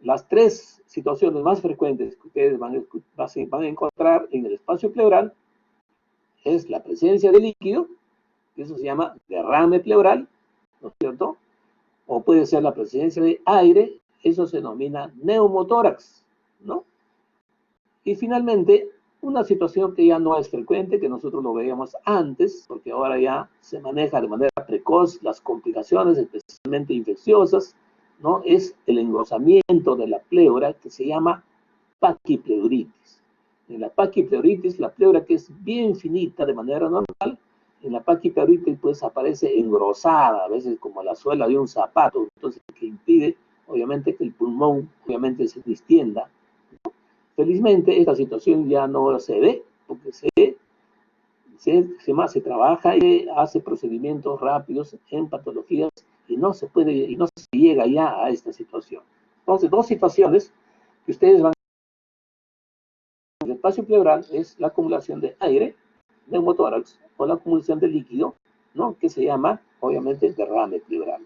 Las tres situaciones más frecuentes que ustedes van a encontrar en el espacio pleural es la presencia de líquido, que eso se llama derrame pleural, ¿no es cierto? O puede ser la presencia de aire, eso se denomina neumotórax, ¿no? Y finalmente, una situación que ya no es frecuente, que nosotros lo veíamos antes, porque ahora ya se maneja de manera precoz las complicaciones, especialmente infecciosas, ¿no? Es el engrosamiento de la pleura, que se llama paquipleuritis. En la paquipleuritis, la pleura que es bien finita de manera normal, en la paquipleuritis pues aparece engrosada, a veces como la suela de un zapato, entonces que impide obviamente que el pulmón obviamente se distienda. Felizmente esta situación ya no se ve, porque se trabaja y hace procedimientos rápidos en patologías y no se llega ya a esta situación. Entonces, dos situaciones que ustedes van a ver. El espacio pleural es la acumulación de aire, neumotórax, o la acumulación de líquido, ¿no?, que se llama, obviamente, derrame pleural.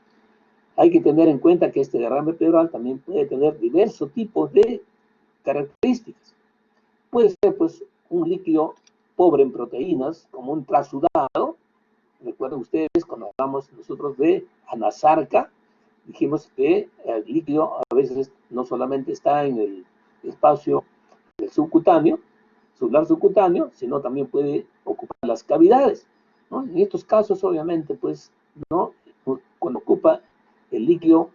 Hay que tener en cuenta que este derrame pleural también puede tener diversos tipos de características. Puede ser, pues, un líquido pobre en proteínas, como un trasudado. Recuerden ustedes, cuando hablamos nosotros de anasarca, dijimos que el líquido a veces no solamente está en el espacio subcutáneo, sublar subcutáneo, sino también puede ocupar las cavidades, ¿no? En estos casos, obviamente, pues, ¿no?, cuando ocupa el líquido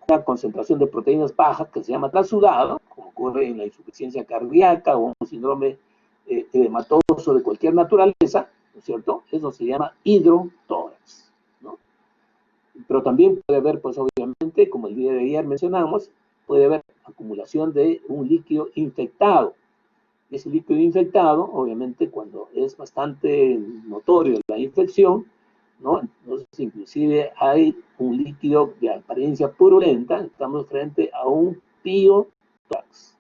una concentración de proteínas bajas que se llama trasudado, como ocurre en la insuficiencia cardíaca o un síndrome edematoso de cualquier naturaleza, ¿no es cierto? Eso se llama hidrotórax, ¿no? Pero también puede haber, pues obviamente, como el día de ayer mencionamos, puede haber acumulación de un líquido infectado. Ese líquido infectado, obviamente, cuando es bastante notorio la infección, ¿no?, entonces inclusive hay un líquido de apariencia purulenta, estamos frente a un piotórax.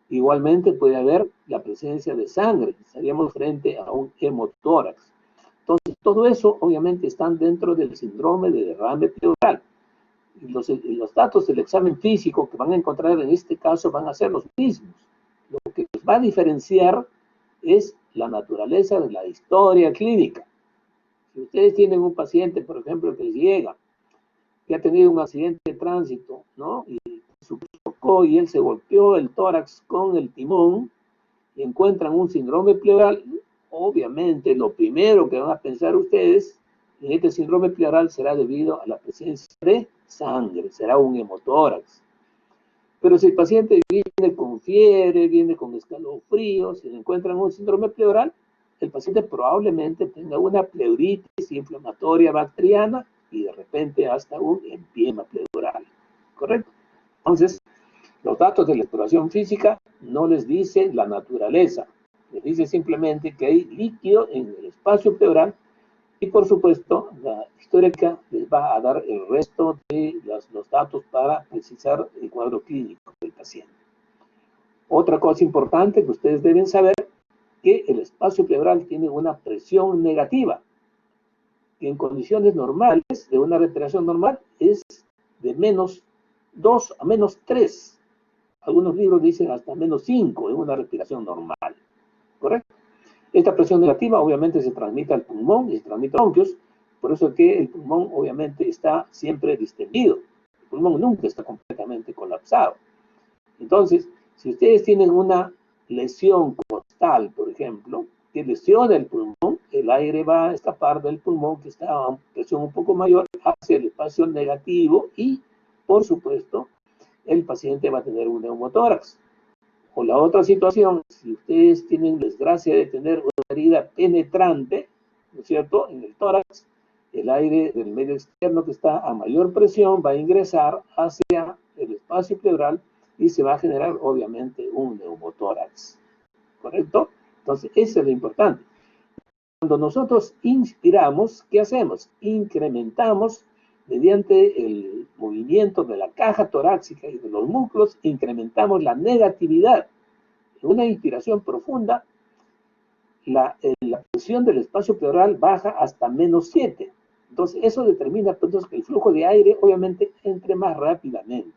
Igualmente puede haber la presencia de sangre, estaríamos frente a un hemotórax. Entonces, todo eso obviamente están dentro del síndrome de derrame pleural. Y los datos del examen físico que van a encontrar en este caso van a ser los mismos. Lo que les va a diferenciar es la naturaleza de la historia clínica. Si ustedes tienen un paciente, por ejemplo, que les llega, que ha tenido un accidente de tránsito, ¿no?, y chocó y él se golpeó el tórax con el timón y encuentran un síndrome pleural, obviamente lo primero que van a pensar ustedes en este síndrome pleural será debido a la presencia de sangre, será un hemotórax. Pero si el paciente viene con fiebre, viene con escalofríos, si le encuentran un síndrome pleural, el paciente probablemente tenga una pleuritis inflamatoria bacteriana y de repente hasta un empiema pleural, ¿correcto? Entonces, los datos de la exploración física no les dicen la naturaleza, les dice simplemente que hay líquido en el espacio pleural Y por supuesto, la histórica les va a dar el resto de los datos para precisar el cuadro clínico del paciente. Otra cosa importante que ustedes deben saber, que el espacio pleural tiene una presión negativa, que en condiciones normales, de una respiración normal, es de menos 2 a menos 3. Algunos libros dicen hasta menos 5 en una respiración normal, ¿correcto? Esta presión negativa obviamente se transmite al pulmón y se transmite a bronquios, por eso es que el pulmón obviamente está siempre distendido. El pulmón nunca está completamente colapsado. Entonces, si ustedes tienen una lesión costal, por ejemplo, que lesiona el pulmón, el aire va a escapar del pulmón que está a presión un poco mayor hacia el espacio negativo y, por supuesto, el paciente va a tener un neumotórax. O la otra situación, si ustedes tienen desgracia de tener una herida penetrante, ¿no es cierto?, en el tórax, el aire del medio externo que está a mayor presión va a ingresar hacia el espacio pleural y se va a generar, obviamente, un neumotórax. ¿Correcto? Entonces, eso es lo importante. Cuando nosotros inspiramos, ¿qué hacemos? Incrementamos, mediante el movimiento de la caja torácica y de los músculos, incrementamos la negatividad. En una inspiración profunda, la presión del espacio pleural baja hasta menos 7. Entonces, eso determina entonces, que el flujo de aire, obviamente, entre más rápidamente.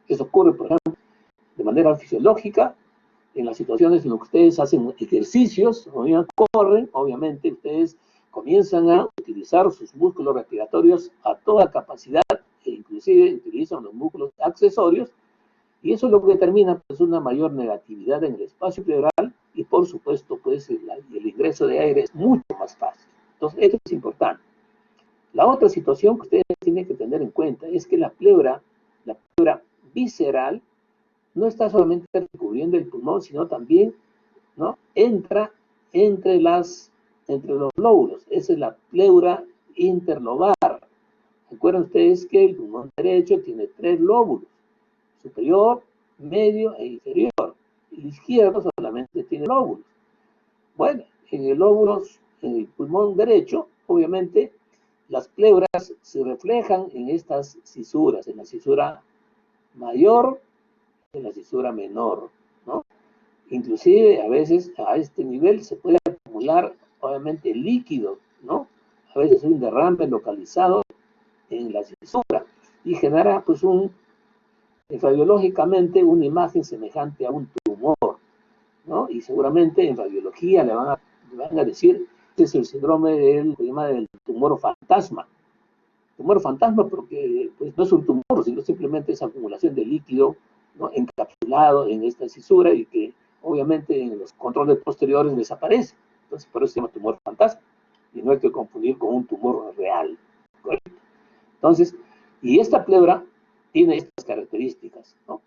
Eso ocurre, por ejemplo, de manera fisiológica, en las situaciones en las que ustedes hacen ejercicios, o bien corren, obviamente ustedes comienzan a utilizar sus músculos respiratorios a toda capacidad, e inclusive utilizan los músculos accesorios, y eso es lo que determina pues, una mayor negatividad en el espacio pleural, y por supuesto, pues el ingreso de aire es mucho más fácil. Entonces, esto es importante. La otra situación que ustedes tienen que tener en cuenta es que la pleura visceral, no está solamente recubriendo el pulmón, sino también, ¿no?, entra entre los lóbulos. Esa es la pleura interlobar. Recuerden ustedes que el pulmón derecho tiene 3 lóbulos: superior, medio e inferior. El izquierdo solamente tiene lóbulos. Bueno, en el pulmón derecho, obviamente, las pleuras se reflejan en estas cisuras, en la cisura mayor, en la cisura menor, ¿no? Inclusive a veces a este nivel se puede acumular obviamente líquido, ¿no? A veces un derrame localizado en la cisura y genera pues radiológicamente una imagen semejante a un tumor, ¿no? Y seguramente en radiología le van a decir que es el síndrome del tumor fantasma. Tumor fantasma porque pues, no es un tumor, sino simplemente es acumulación de líquido, ¿no?, encapsulado en esta cisura y que obviamente en los controles posteriores desaparece. Entonces, por eso se llama tumor fantasma. Y no hay que confundir con un tumor real. ¿Correcto? Entonces, y esta pleura tiene estas características, ¿no?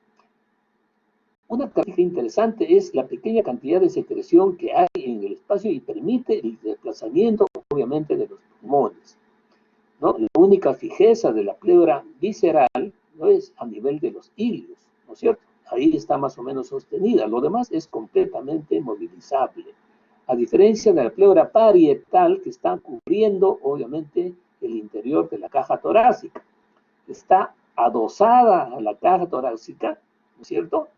Una característica interesante es la pequeña cantidad de secreción que hay en el espacio y permite el desplazamiento, obviamente, de los pulmones, ¿no? La única fijeza de la pleura visceral no es a nivel de los hilios, ¿no es cierto? Ahí está más o menos sostenida. Lo demás es completamente movilizable. A diferencia de la pleura parietal, que está cubriendo, obviamente, el interior de la caja torácica. Está adosada a la caja torácica, ¿no es cierto?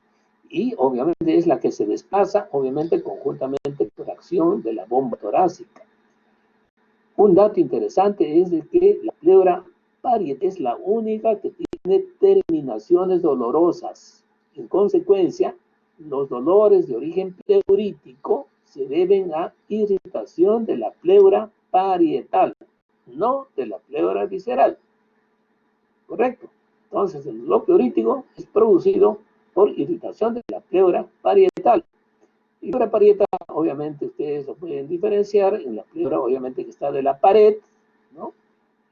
Y, obviamente, es la que se desplaza, obviamente, conjuntamente con la acción de la bomba torácica. Un dato interesante es de que la pleura parietal es la única que tiene terminaciones dolorosas. En consecuencia, los dolores de origen pleurítico se deben a irritación de la pleura parietal, no de la pleura visceral. ¿Correcto? Entonces, el dolor pleurítico es producido por irritación de la pleura parietal. Y pleura parietal, obviamente, ustedes lo pueden diferenciar en la pleura, obviamente, que está de la pared, ¿no?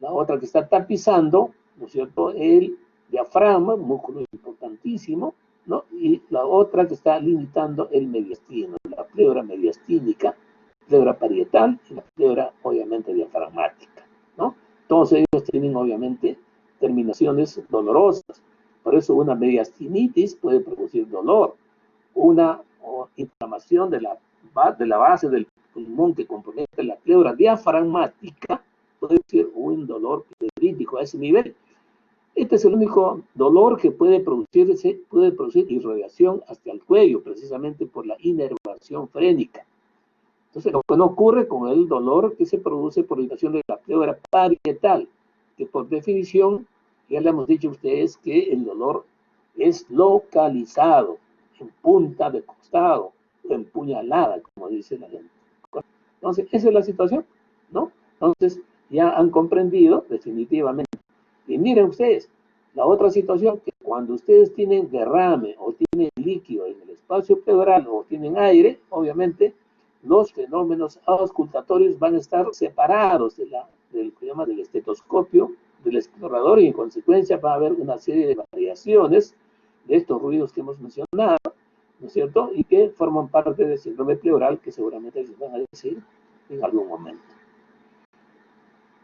La otra que está tapizando, ¿no es cierto?, el diafragma, un músculo importantísimo, ¿no? Y la otra que está limitando el mediastino, la pleura mediastínica, pleura parietal y la pleura, obviamente, diafragmática, ¿no? Todos ellos tienen, obviamente, terminaciones dolorosas. Por eso una mediastinitis puede producir dolor. Una inflamación de la base del pulmón que compromete la pleura diafragmática, puede ser un dolor pleurítico a ese nivel. Este es el único dolor que puede producir irradiación hasta el cuello, precisamente por la inervación frénica. Entonces, lo que no ocurre con el dolor que se produce por irritación de la pleura parietal, que por definición, ya le hemos dicho a ustedes que el dolor es localizado, en punta de costado, o empuñalada, como dice la gente. Entonces, esa es la situación, ¿no? Entonces, ya han comprendido definitivamente. Y miren ustedes, la otra situación, que cuando ustedes tienen derrame o tienen líquido en el espacio pleural o tienen aire, obviamente los fenómenos auscultatorios van a estar separados del que llama del estetoscopio, del explorador, y en consecuencia va a haber una serie de variaciones de estos ruidos que hemos mencionado, ¿no es cierto? Y que forman parte del síndrome pleural, que seguramente les van a decir en algún momento.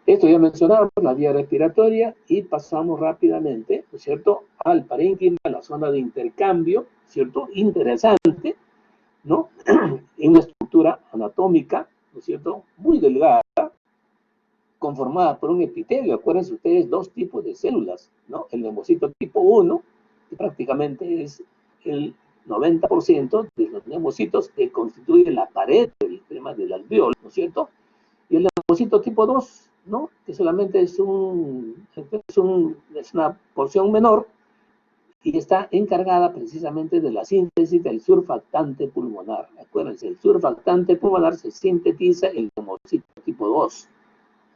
Esto ya mencionamos, la vía respiratoria, y pasamos rápidamente, ¿no es cierto?, al parénquima, a la zona de intercambio, ¿cierto?, interesante, ¿no?, en una estructura anatómica, ¿no es cierto?, muy delgada, conformada por un epitelio. Acuérdense ustedes, dos tipos de células, ¿no?, el neumocito tipo 1, que prácticamente es el 90% de los neumocitos que constituyen la pared del tema del alveolo, ¿no es cierto?, y el neumocito tipo 2, ¿no?, que solamente es una porción menor y está encargada precisamente de la síntesis del surfactante pulmonar. Acuérdense, el surfactante pulmonar se sintetiza en el neumocito tipo 2.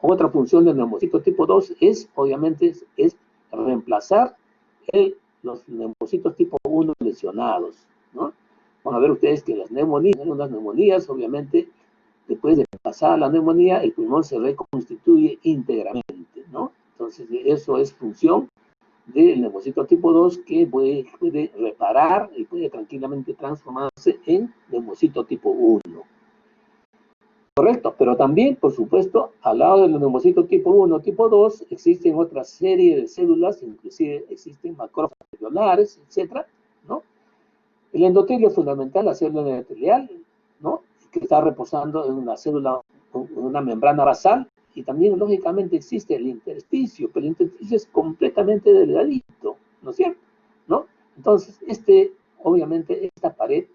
Otra función del neumocito tipo 2 es, obviamente, es reemplazar los neumocitos tipo 1 lesionados, ¿no? Van a ver ustedes que las neumonías, obviamente, después de pasar la neumonía, el pulmón se reconstituye íntegramente, ¿no? Entonces, eso es función del neumocito tipo 2, que puede reparar y puede tranquilamente transformarse en neumocito tipo 1. Correcto, pero también, por supuesto, al lado del neumocito tipo 1, tipo 2, existen otra serie de células, inclusive existen macrófagos alveolares, etcétera, ¿no? El endotelio es fundamental, la célula endotelial, ¿no?, que está reposando en una célula, en una membrana basal, y también, lógicamente, existe el intersticio, pero el intersticio es completamente delgadito, ¿no es cierto?, ¿no? Entonces, obviamente, esta pared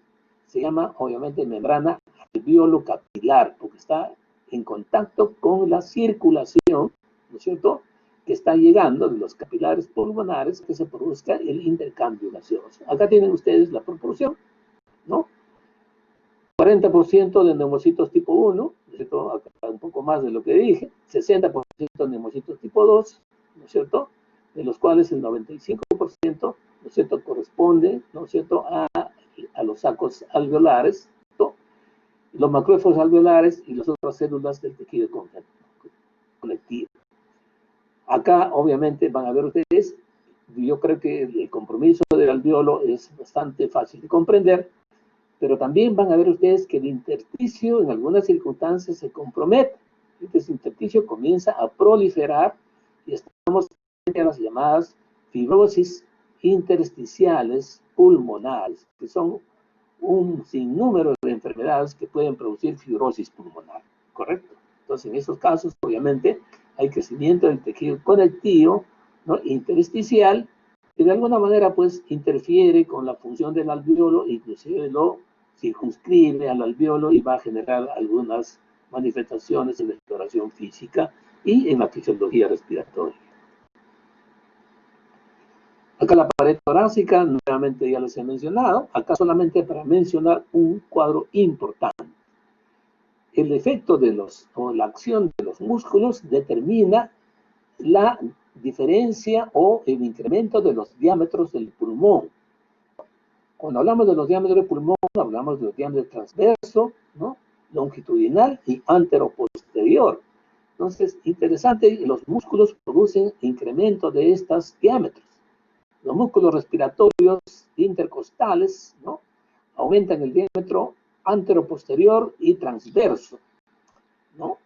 se llama, obviamente, membrana alveolo capilar, porque está en contacto con la circulación, ¿no es cierto?, que está llegando de los capilares pulmonares, que se produzca el intercambio gaseoso. Acá tienen ustedes la proporción, ¿no? 40% de neumocitos tipo 1, ¿no es cierto?, acá un poco más de lo que dije, 60% de neumocitos tipo 2, ¿no es cierto?, de los cuales el 95%, ¿no es cierto?, corresponde, ¿no es cierto?, a los sacos alveolares, ¿no?, los macrófagos alveolares y las otras células del tejido conectivo. Acá, obviamente, van a ver ustedes, yo creo que el compromiso del alveolo es bastante fácil de comprender, pero también van a ver ustedes que el intersticio en algunas circunstancias se compromete. Este intersticio comienza a proliferar y estamos frente a las llamadas fibrosis intersticiales pulmonares, que son un sinnúmero de enfermedades que pueden producir fibrosis pulmonar, ¿correcto? Entonces, en esos casos, obviamente, hay crecimiento del tejido conectivo, ¿no?, intersticial, que de alguna manera, pues, interfiere con la función del alveolo, inclusive lo circunscribe al alveolo y va a generar algunas manifestaciones en la exploración física y en la fisiología respiratoria. Acá la pared torácica, nuevamente ya les he mencionado, acá solamente para mencionar un cuadro importante. El efecto o la acción de los músculos determina la diferencia o el incremento de los diámetros del pulmón. Cuando hablamos de los diámetros del pulmón, hablamos de los diámetros transverso, ¿no?, longitudinal y anteroposterior. Entonces, interesante, los músculos producen incremento de estos diámetros. Los músculos respiratorios intercostales, ¿no?, aumentan el diámetro anteroposterior y transverso, ¿no?,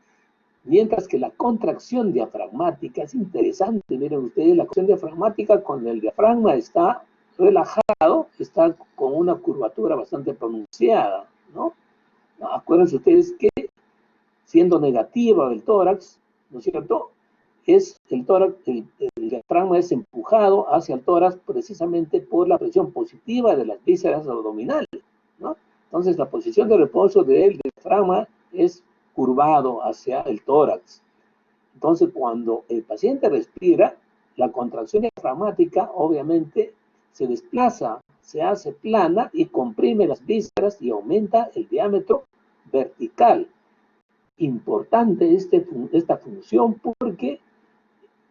mientras que la contracción diafragmática es interesante. Miren ustedes, la contracción diafragmática, cuando el diafragma está relajado, está con una curvatura bastante pronunciada, ¿no? ¿no? Acuérdense ustedes que siendo negativa el tórax, ¿no es cierto? Es el tórax, el diafragma es empujado hacia el tórax precisamente por la presión positiva de las vísceras abdominales, ¿no? Entonces la posición de reposo del diafragma es curvado hacia el tórax. Entonces cuando el paciente respira, la contracción diafragmática obviamente se desplaza, se hace plana y comprime las vísceras y aumenta el diámetro vertical. Importante esta función porque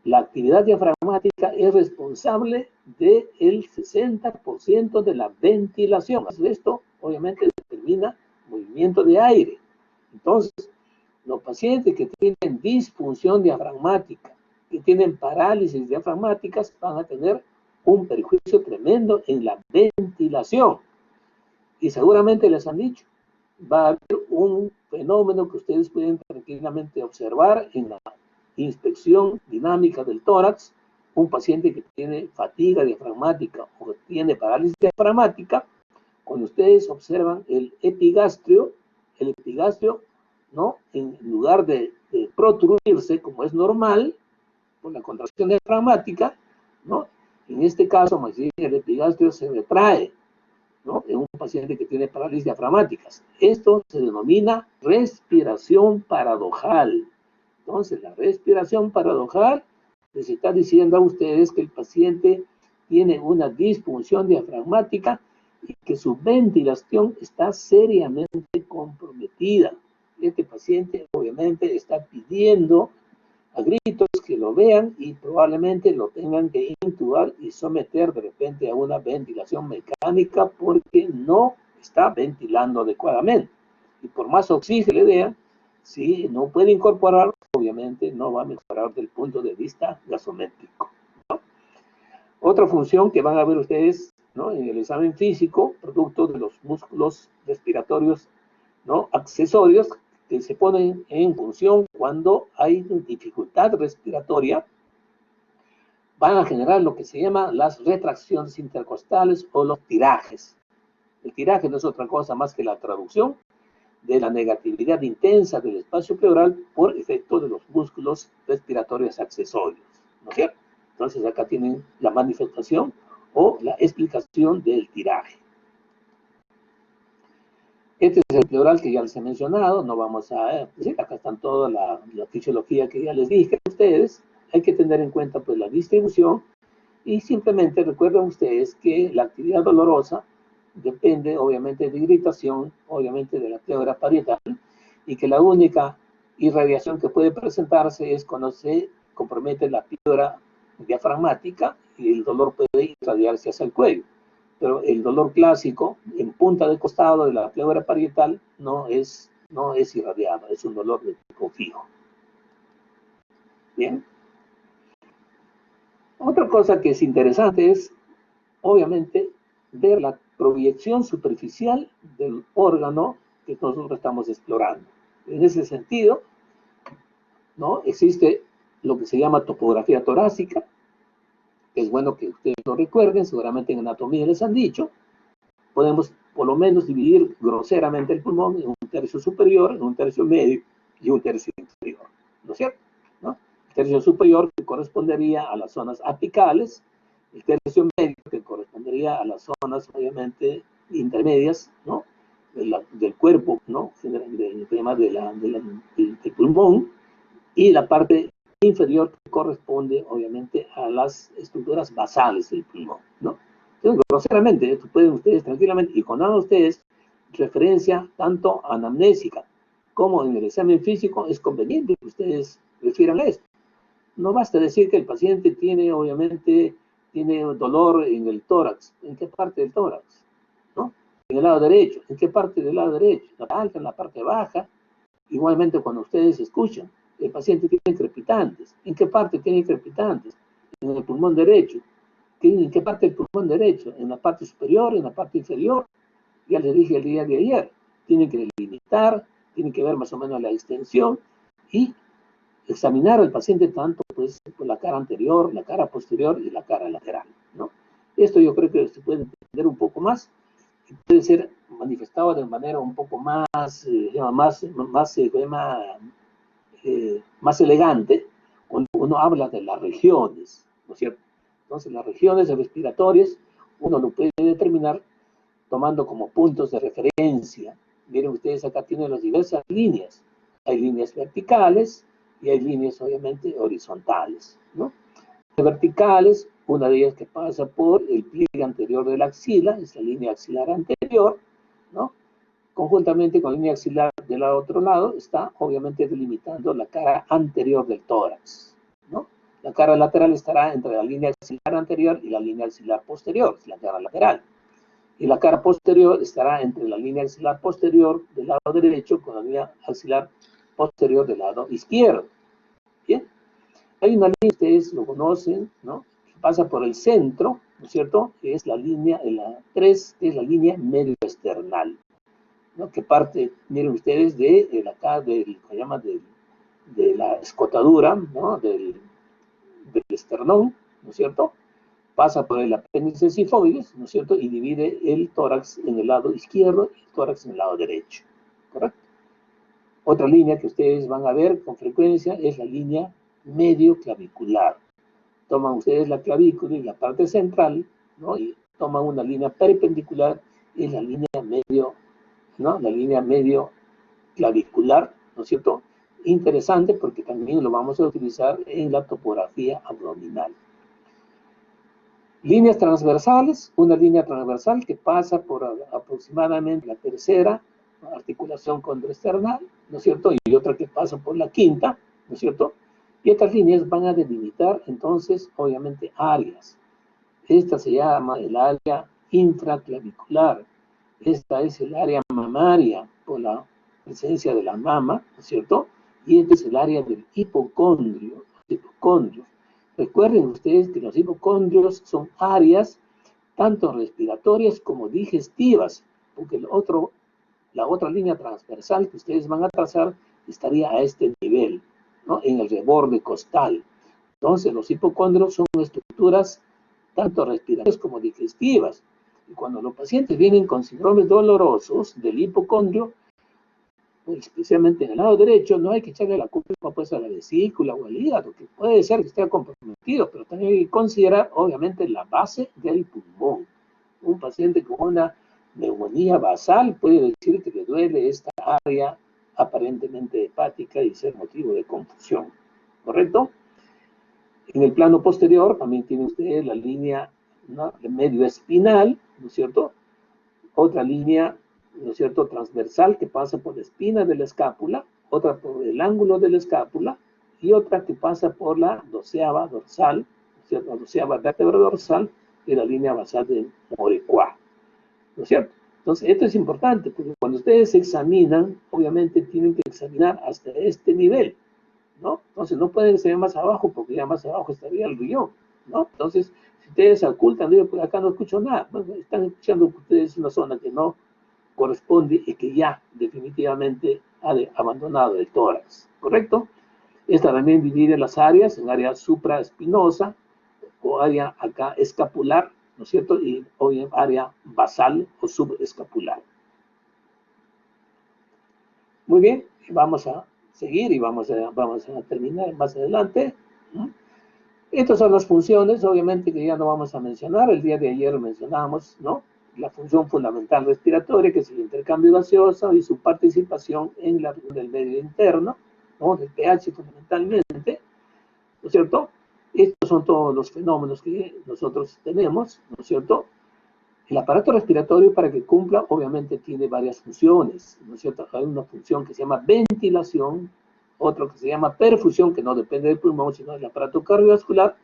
la actividad diafragmática es responsable del 60% de la ventilación. Esto obviamente determina movimiento de aire. Entonces, los pacientes que tienen disfunción diafragmática, que tienen parálisis diafragmáticas, van a tener un perjuicio tremendo en la ventilación. Y seguramente les han dicho, va a haber un fenómeno que ustedes pueden tranquilamente observar en la inspección dinámica del tórax. Un paciente que tiene fatiga diafragmática o que tiene parálisis diafragmática, cuando ustedes observan el epigastrio, ¿no? En lugar de protruirse como es normal, con la contracción diafragmática, ¿no? En este caso, más bien, el epigastrio se retrae, ¿no? En un paciente que tiene parálisis diafragmáticas. Esto se denomina respiración paradojal. Entonces, la respiración paradojal les está diciendo a ustedes que el paciente tiene una disfunción diafragmática y que su ventilación está seriamente comprometida. Este paciente obviamente está pidiendo a gritos que lo vean y probablemente lo tengan que intubar y someter de repente a una ventilación mecánica porque no está ventilando adecuadamente. Y por más oxígeno le den, si no puede incorporar, obviamente no va a mejorar desde el punto de vista gasométrico, ¿no? Otra función que van a ver ustedes, ¿no? En el examen físico, producto de los músculos respiratorios, ¿no? Accesorios que se ponen en función cuando hay dificultad respiratoria, van a generar lo que se llama las retracciones intercostales o los tirajes. El tiraje no es otra cosa más que la traducción de la negatividad intensa del espacio pleural por efecto de los músculos respiratorios accesorios, ¿no es cierto? Entonces acá tienen la manifestación o la explicación del tiraje. Este es el pleural que ya les he mencionado, no vamos a decir, acá están toda la fisiología que ya les dije a ustedes. Hay que tener en cuenta pues la distribución y simplemente recuerden ustedes que la actividad dolorosa depende obviamente de irritación, obviamente de la pleura parietal, y que la única irradiación que puede presentarse es cuando se compromete la pleura diafragmática y el dolor puede irradiarse hacia el cuello. Pero el dolor clásico en punta de costado de la pleura parietal no es irradiado, es un dolor de tipo fijo. Bien. Otra cosa que es interesante es, obviamente, ver la proyección superficial del órgano que nosotros estamos explorando. En ese sentido, ¿no? Existe lo que se llama topografía torácica, que es bueno que ustedes lo recuerden, seguramente en anatomía les han dicho. Podemos por lo menos dividir groseramente el pulmón en un tercio superior, en un tercio medio y un tercio inferior, ¿no es cierto? ¿No? El tercio superior que correspondería a las zonas apicales, el tercio medio que correspondería a las zonas obviamente intermedias, ¿no? Del cuerpo, ¿no? Del tema del pulmón, y la parte inferior que corresponde obviamente a las estructuras basales del pulmón, ¿no? Entonces, groseramente, esto pueden ustedes tranquilamente, y con ustedes referencia tanto anamnésica como en el examen físico, es conveniente que ustedes refieran a esto. No basta decir que el paciente tiene, obviamente, tiene dolor en el tórax. ¿En qué parte del tórax? ¿No? En el lado derecho. ¿En qué parte del lado derecho? En la parte alta, en la parte baja. Igualmente, cuando ustedes escuchan, el paciente tiene crepitantes. ¿En qué parte tiene crepitantes? En el pulmón derecho. ¿En qué parte del pulmón derecho? ¿En la parte superior? ¿En la parte inferior? Ya les dije el día de ayer. Tienen que delimitar, tienen que ver más o menos la extensión y examinar al paciente tanto pues, por la cara anterior, la cara posterior y la cara lateral, ¿no? Esto yo creo que se puede entender un poco más y puede ser manifestado de manera un poco más, más elegante cuando uno habla de las regiones, ¿no es cierto? Entonces, las regiones respiratorias uno lo puede determinar tomando como puntos de referencia. Miren ustedes, acá tienen las diversas líneas. Hay líneas verticales y hay líneas, obviamente, horizontales, ¿no? Las verticales, una de ellas que pasa por el pliegue anterior de la axila, es la línea axilar anterior, ¿no? Conjuntamente con la línea axilar del otro lado, está obviamente delimitando la cara anterior del tórax, ¿no? La cara lateral estará entre la línea axilar anterior y la línea axilar posterior, es la cara lateral. Y la cara posterior estará entre la línea axilar posterior del lado derecho con la línea axilar posterior del lado izquierdo. Bien, hay una línea, ustedes lo conocen, ¿no? Que pasa por el centro, ¿no es cierto? Que es la línea, la 3, que es la línea medio esternal, ¿no? Que parte, miren ustedes, de acá, de la escotadura, ¿no? Del esternón, ¿no es cierto? Pasa por el apéndice sifoides, ¿no es cierto? Y divide el tórax en el lado izquierdo y el tórax en el lado derecho, ¿correcto? Otra línea que ustedes van a ver con frecuencia es la línea medio clavicular. Toman ustedes la clavícula y la parte central, ¿no? Y toman una línea perpendicular, y la línea medio, ¿no? La línea medio clavicular, ¿no es cierto? Interesante porque también lo vamos a utilizar en la topografía abdominal. Líneas transversales, una línea transversal que pasa por aproximadamente la tercera articulación condroesternal, ¿no es cierto? Y otra que pasa por la quinta, ¿no es cierto? Y estas líneas van a delimitar entonces, obviamente, áreas. Esta se llama el área intraclavicular. Esta es el área mamaria por la presencia de la mama, ¿no es cierto? Y este es el área del hipocondrio. Recuerden ustedes que los hipocondrios son áreas tanto respiratorias como digestivas, porque la otra línea transversal que ustedes van a trazar estaría a este nivel, ¿no? En el reborde costal. Entonces, los hipocondrios son estructuras tanto respiratorias como digestivas. Y cuando los pacientes vienen con síndromes dolorosos del hipocondrio, especialmente en el lado derecho, no hay que echarle la culpa pues a la vesícula o al hígado, que puede ser que esté comprometido, pero también hay que considerar, obviamente, la base del pulmón. Un paciente con una neumonía basal puede decir que le duele esta área aparentemente hepática y ser motivo de confusión, ¿correcto? En el plano posterior también tiene usted la línea, ¿no?, medio espinal, ¿no es cierto? Otra línea, ¿no es cierto?, transversal que pasa por la espina de la escápula, otra por el ángulo de la escápula y otra que pasa por la doceava dorsal, ¿no es cierto?, la doceava vértebra dorsal y la línea basal de Morecoa, ¿no es cierto? Entonces, esto es importante porque cuando ustedes examinan, obviamente tienen que examinar hasta este nivel, ¿no? Entonces, no pueden ser más abajo porque ya más abajo estaría el riñón, ¿no? Entonces, si ustedes se ocultan, digo, pues acá no escucho nada, bueno, están escuchando que ustedes una zona que no corresponde y que ya definitivamente ha abandonado el tórax, ¿correcto? Esta también divide las áreas en área supraespinosa o área acá escapular, ¿no es cierto? Y hoy área basal o subescapular. Muy bien, vamos a seguir y vamos a terminar más adelante, ¿no? Estas son las funciones, obviamente, que ya no vamos a mencionar. El día de ayer mencionamos, ¿no?, la función fundamental respiratoria, que es el intercambio gaseoso y su participación en la del medio interno, ¿no?, del pH fundamentalmente, ¿no es cierto? Estos son todos los fenómenos que nosotros tenemos, ¿no es cierto? El aparato respiratorio, para que cumpla, obviamente tiene varias funciones, ¿no es cierto? Hay una función que se llama ventilación, otra que se llama perfusión, que no depende del pulmón, sino del aparato cardiovascular,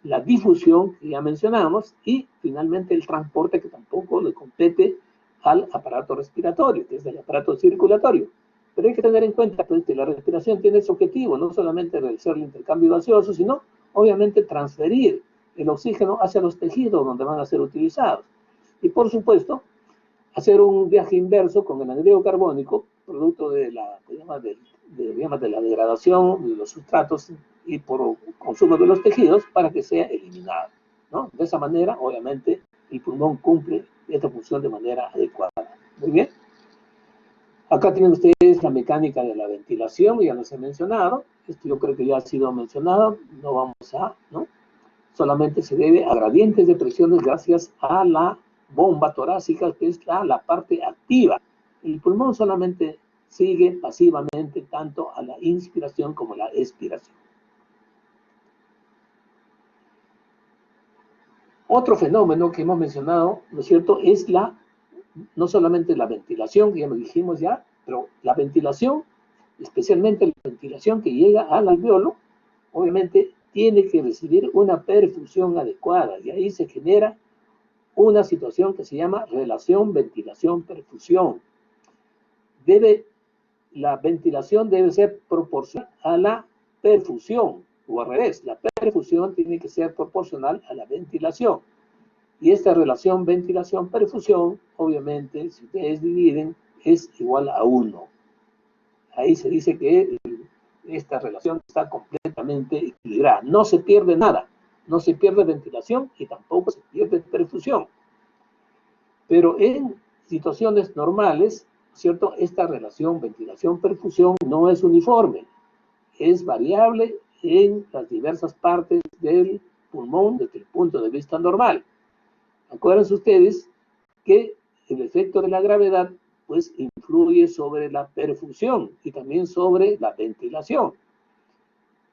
la difusión, que ya mencionamos, y finalmente el transporte, que tampoco le compete al aparato respiratorio, que es el aparato circulatorio. Pero hay que tener en cuenta pues, que la respiración tiene ese objetivo, no solamente realizar el intercambio gaseoso, sino obviamente transferir el oxígeno hacia los tejidos donde van a ser utilizados. Y por supuesto, hacer un viaje inverso con el anhídrido carbónico, producto de la degradación de los sustratos y por consumo de los tejidos, para que sea eliminado, ¿no? De esa manera, obviamente, el pulmón cumple esta función de manera adecuada. Muy bien. Acá tienen ustedes la mecánica de la ventilación, ya les he mencionado. Esto yo creo que ya ha sido mencionado, no vamos a, ¿no? Solamente se debe a gradientes de presiones gracias a la bomba torácica, que es la parte activa. El pulmón solamente sigue pasivamente tanto a la inspiración como a la expiración. Otro fenómeno que hemos mencionado, ¿no es cierto?, es no solamente la ventilación, que ya lo dijimos ya, pero la ventilación, especialmente la ventilación que llega al alveolo, obviamente tiene que recibir una perfusión adecuada, y ahí se genera una situación que se llama relación ventilación-perfusión. La ventilación debe ser proporcional a la perfusión, o al revés, la perfusión tiene que ser proporcional a la ventilación. Y esta relación ventilación-perfusión, obviamente, si ustedes dividen, es igual a 1. Ahí se dice que esta relación está completamente equilibrada. No se pierde nada. No se pierde ventilación y tampoco se pierde perfusión. Pero en situaciones normales, ¿cierto?, esta relación ventilación-perfusión no es uniforme. Es variable en las diversas partes del pulmón desde el punto de vista normal. Acuérdense ustedes que el efecto de la gravedad pues influye sobre la perfusión y también sobre la ventilación.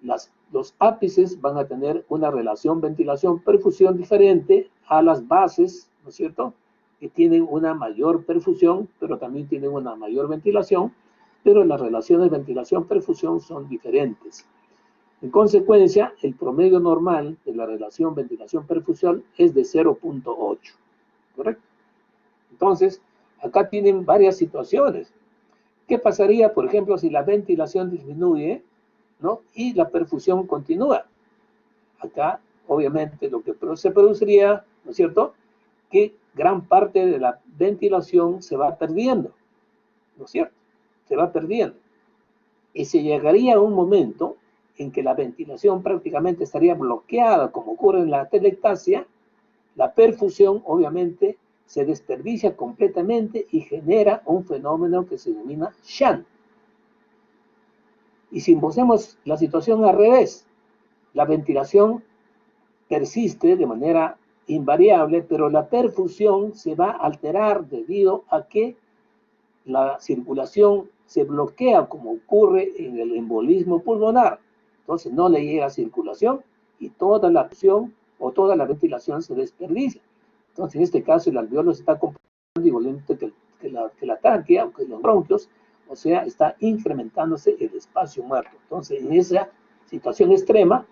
Los ápices van a tener una relación ventilación-perfusión diferente a las bases, ¿no es cierto?, que tienen una mayor perfusión, pero también tienen una mayor ventilación, pero las relaciones ventilación-perfusión son diferentes. En consecuencia, el promedio normal de la relación ventilación-perfusión es de 0.8, ¿correcto? Entonces, acá tienen varias situaciones. ¿Qué pasaría, por ejemplo, si la ventilación disminuye, ¿no?, y la perfusión continúa? Acá, obviamente, lo que se produciría, ¿no es cierto?, que gran parte de la ventilación se va perdiendo, ¿no es cierto? Se va perdiendo. Y se llegaría a un momento en que la ventilación prácticamente estaría bloqueada, como ocurre en la telectasia. La perfusión, obviamente, se desperdicia completamente y genera un fenómeno que se denomina shunt. Y si hacemos la situación al revés, la ventilación persiste de manera invariable, pero la perfusión se va a alterar debido a que la circulación se bloquea, como ocurre en el embolismo pulmonar. Entonces no le llega circulación y toda la presión o toda la ventilación se desperdicia. Entonces en este caso el alveolo se está comportando igualmente que la tráquea o que los bronquios, o sea, está incrementándose el espacio muerto. Entonces en esa situación extrema,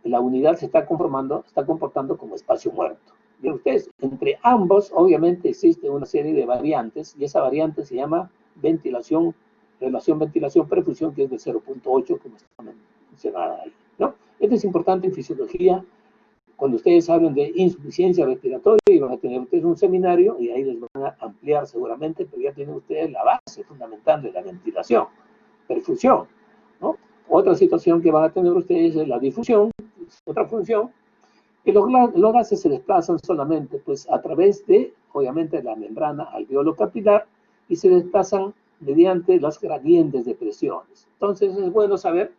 la unidad se está comportando como espacio muerto. Bien, ustedes, entre ambos, obviamente existe una serie de variantes, y esa variante se llama relación ventilación-perfusión, que es de 0.8, como está mencionada ahí, ¿no? Esto es importante en fisiología. Cuando ustedes hablan de insuficiencia respiratoria, y van a tener ustedes un seminario, y ahí les van a ampliar seguramente, pero ya tienen ustedes la base fundamental de la ventilación, perfusión, ¿no? Otra situación que van a tener ustedes es la difusión, es otra función, que los gases se desplazan solamente pues, a través de, obviamente, la membrana alveolo-capilar y se desplazan mediante las gradientes de presiones. Entonces es bueno saber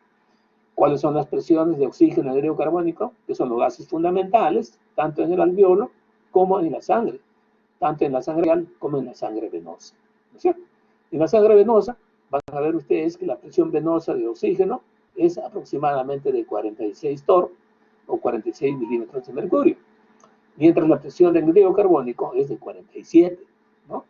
cuáles son las presiones de oxígeno y anhídrido carbónico, que son los gases fundamentales, tanto en el alveolo como en la sangre, tanto en la sangre real como en la sangre venosa, ¿no es cierto? En la sangre venosa van a ver ustedes que la presión venosa de oxígeno es aproximadamente de 46 torr o 46 milímetros de mercurio, mientras la presión de anhídrido carbónico es de 47, ¿no?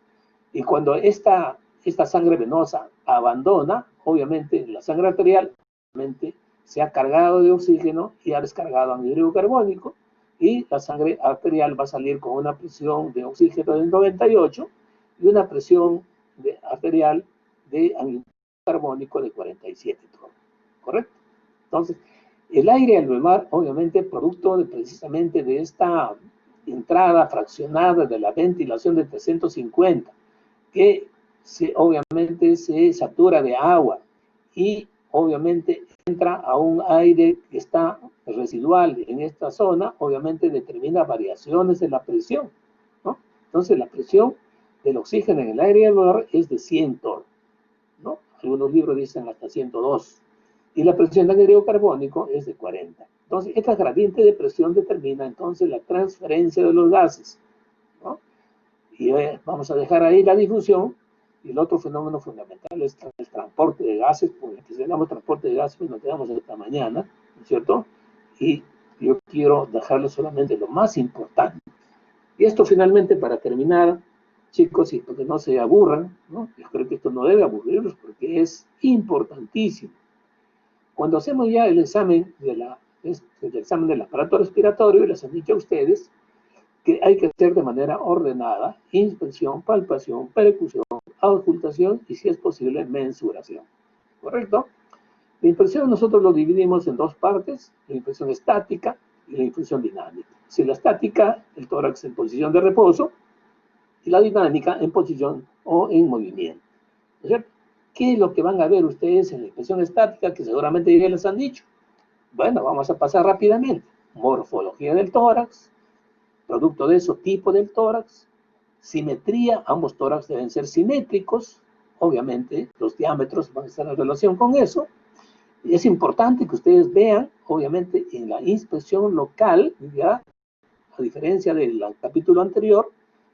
Y cuando esta sangre venosa abandona, obviamente la sangre arterial obviamente, se ha cargado de oxígeno y ha descargado anhídrido carbónico, y la sangre arterial va a salir con una presión de oxígeno de 98 y una presión arterial de anhídrido carbónico de 47 torr, ¿correcto? Entonces, el aire alveolar, obviamente, producto precisamente de esta entrada fraccionada de la ventilación de 350, que obviamente se satura de agua y obviamente entra a un aire que está residual en esta zona, obviamente determina variaciones en la presión, ¿no? Entonces, la presión del oxígeno en el aire alveolar es de 100 torr, ¿no? Algunos libros dicen hasta 102. Y la presión del anhídrido carbónico es de 40. Entonces, esta gradiente de presión determina entonces la transferencia de los gases, ¿no? Y vamos a dejar ahí la difusión. Y el otro fenómeno fundamental es el transporte de gases, porque si hablamos de transporte de gases, pues nos quedamos hasta mañana, ¿no es cierto? Y yo quiero dejarles solamente lo más importante. Y esto finalmente, para terminar, chicos, y porque no se aburran, ¿no? Yo creo que esto no debe aburrirlos porque es importantísimo. Cuando hacemos ya el examen, el examen del aparato respiratorio, les han dicho a ustedes que hay que hacer de manera ordenada inspección, palpación, percusión, auscultación y, si es posible, mensuración. ¿Correcto? La inspección nosotros lo dividimos en dos partes, la inspección estática y la inspección dinámica. Si la estática, el tórax en posición de reposo, y la dinámica en posición o en movimiento. ¿No es cierto? ¿Qué es lo que van a ver ustedes en la inspección estática que seguramente ya les han dicho? Bueno, vamos a pasar rápidamente. Morfología del tórax, producto de eso, tipo del tórax, simetría, ambos tórax deben ser simétricos, obviamente los diámetros van a estar en relación con eso, y es importante que ustedes vean, obviamente, en la inspección local, ya, a diferencia del capítulo anterior,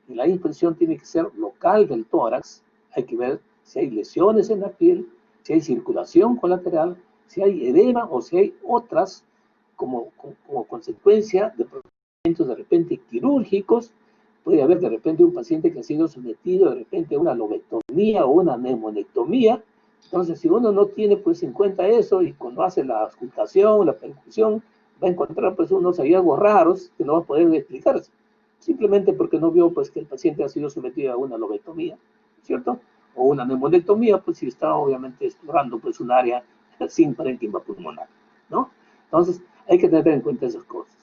en la inspección tiene que ser local del tórax, hay que ver si hay lesiones en la piel, si hay circulación colateral, si hay edema o si hay otras como consecuencia de procedimientos de repente quirúrgicos. Puede haber de repente un paciente que ha sido sometido de repente a una lobectomía o una neumonectomía. Entonces, si uno no tiene pues en cuenta eso y cuando hace la auscultación, la percusión, va a encontrar pues unos hallazgos raros que no va a poder explicarse, simplemente porque no vio pues que el paciente ha sido sometido a una lobectomía, ¿cierto? O una neumonectomía, pues si está obviamente explorando pues un área sin parénquima pulmonar, ¿no? Entonces, hay que tener en cuenta esas cosas.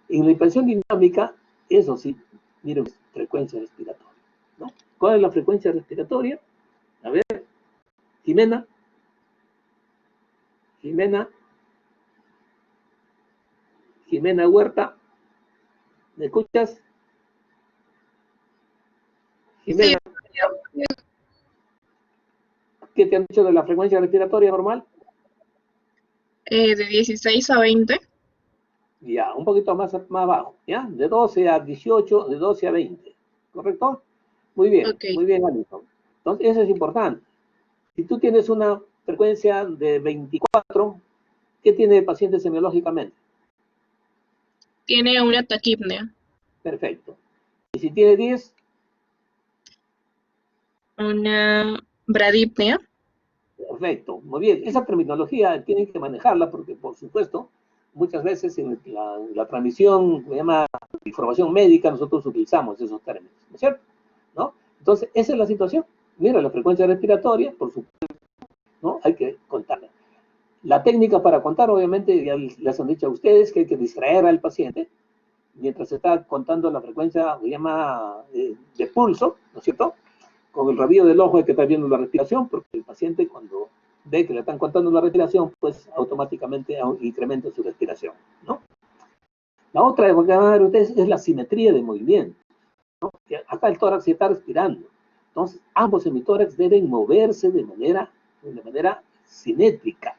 En la inspección dinámica, eso sí, miren, frecuencia respiratoria, ¿no? ¿Cuál es la frecuencia respiratoria? A ver, Jimena, Huerta, ¿me escuchas? Jimena, ¿qué te han dicho de la frecuencia respiratoria normal? De 16 a 20. Ya, un poquito más abajo, ¿ya? De 12 a 18, de 12 a 20, ¿correcto? Muy bien, Ok. muy bien, Alison. Entonces, eso es importante. Si tú tienes una frecuencia de 24, ¿qué tiene el paciente semiológicamente? Tiene una taquipnea. Perfecto. Y si tiene 10, Una bradipnea. perfecto, muy bien. Esa terminología tienen que manejarla porque, por supuesto, muchas veces en la transmisión, se llama información médica, nosotros utilizamos esos términos, ¿no es cierto? ¿No? Entonces, esa es la situación. Mira, la frecuencia respiratoria, por supuesto, ¿no? Hay que contarla. La técnica para contar, obviamente, ya les han dicho a ustedes que hay que distraer al paciente mientras se está contando la frecuencia, se llama de pulso, ¿no es cierto? Con el rabillo del ojo hay que estar viendo la respiración, porque el paciente cuando ve que le están contando la respiración, pues automáticamente incrementa su respiración, ¿no? La otra que van a ver ustedes es la simetría de movimiento, ¿no? Acá el tórax se está respirando, entonces ambos hemitórax deben moverse de manera simétrica.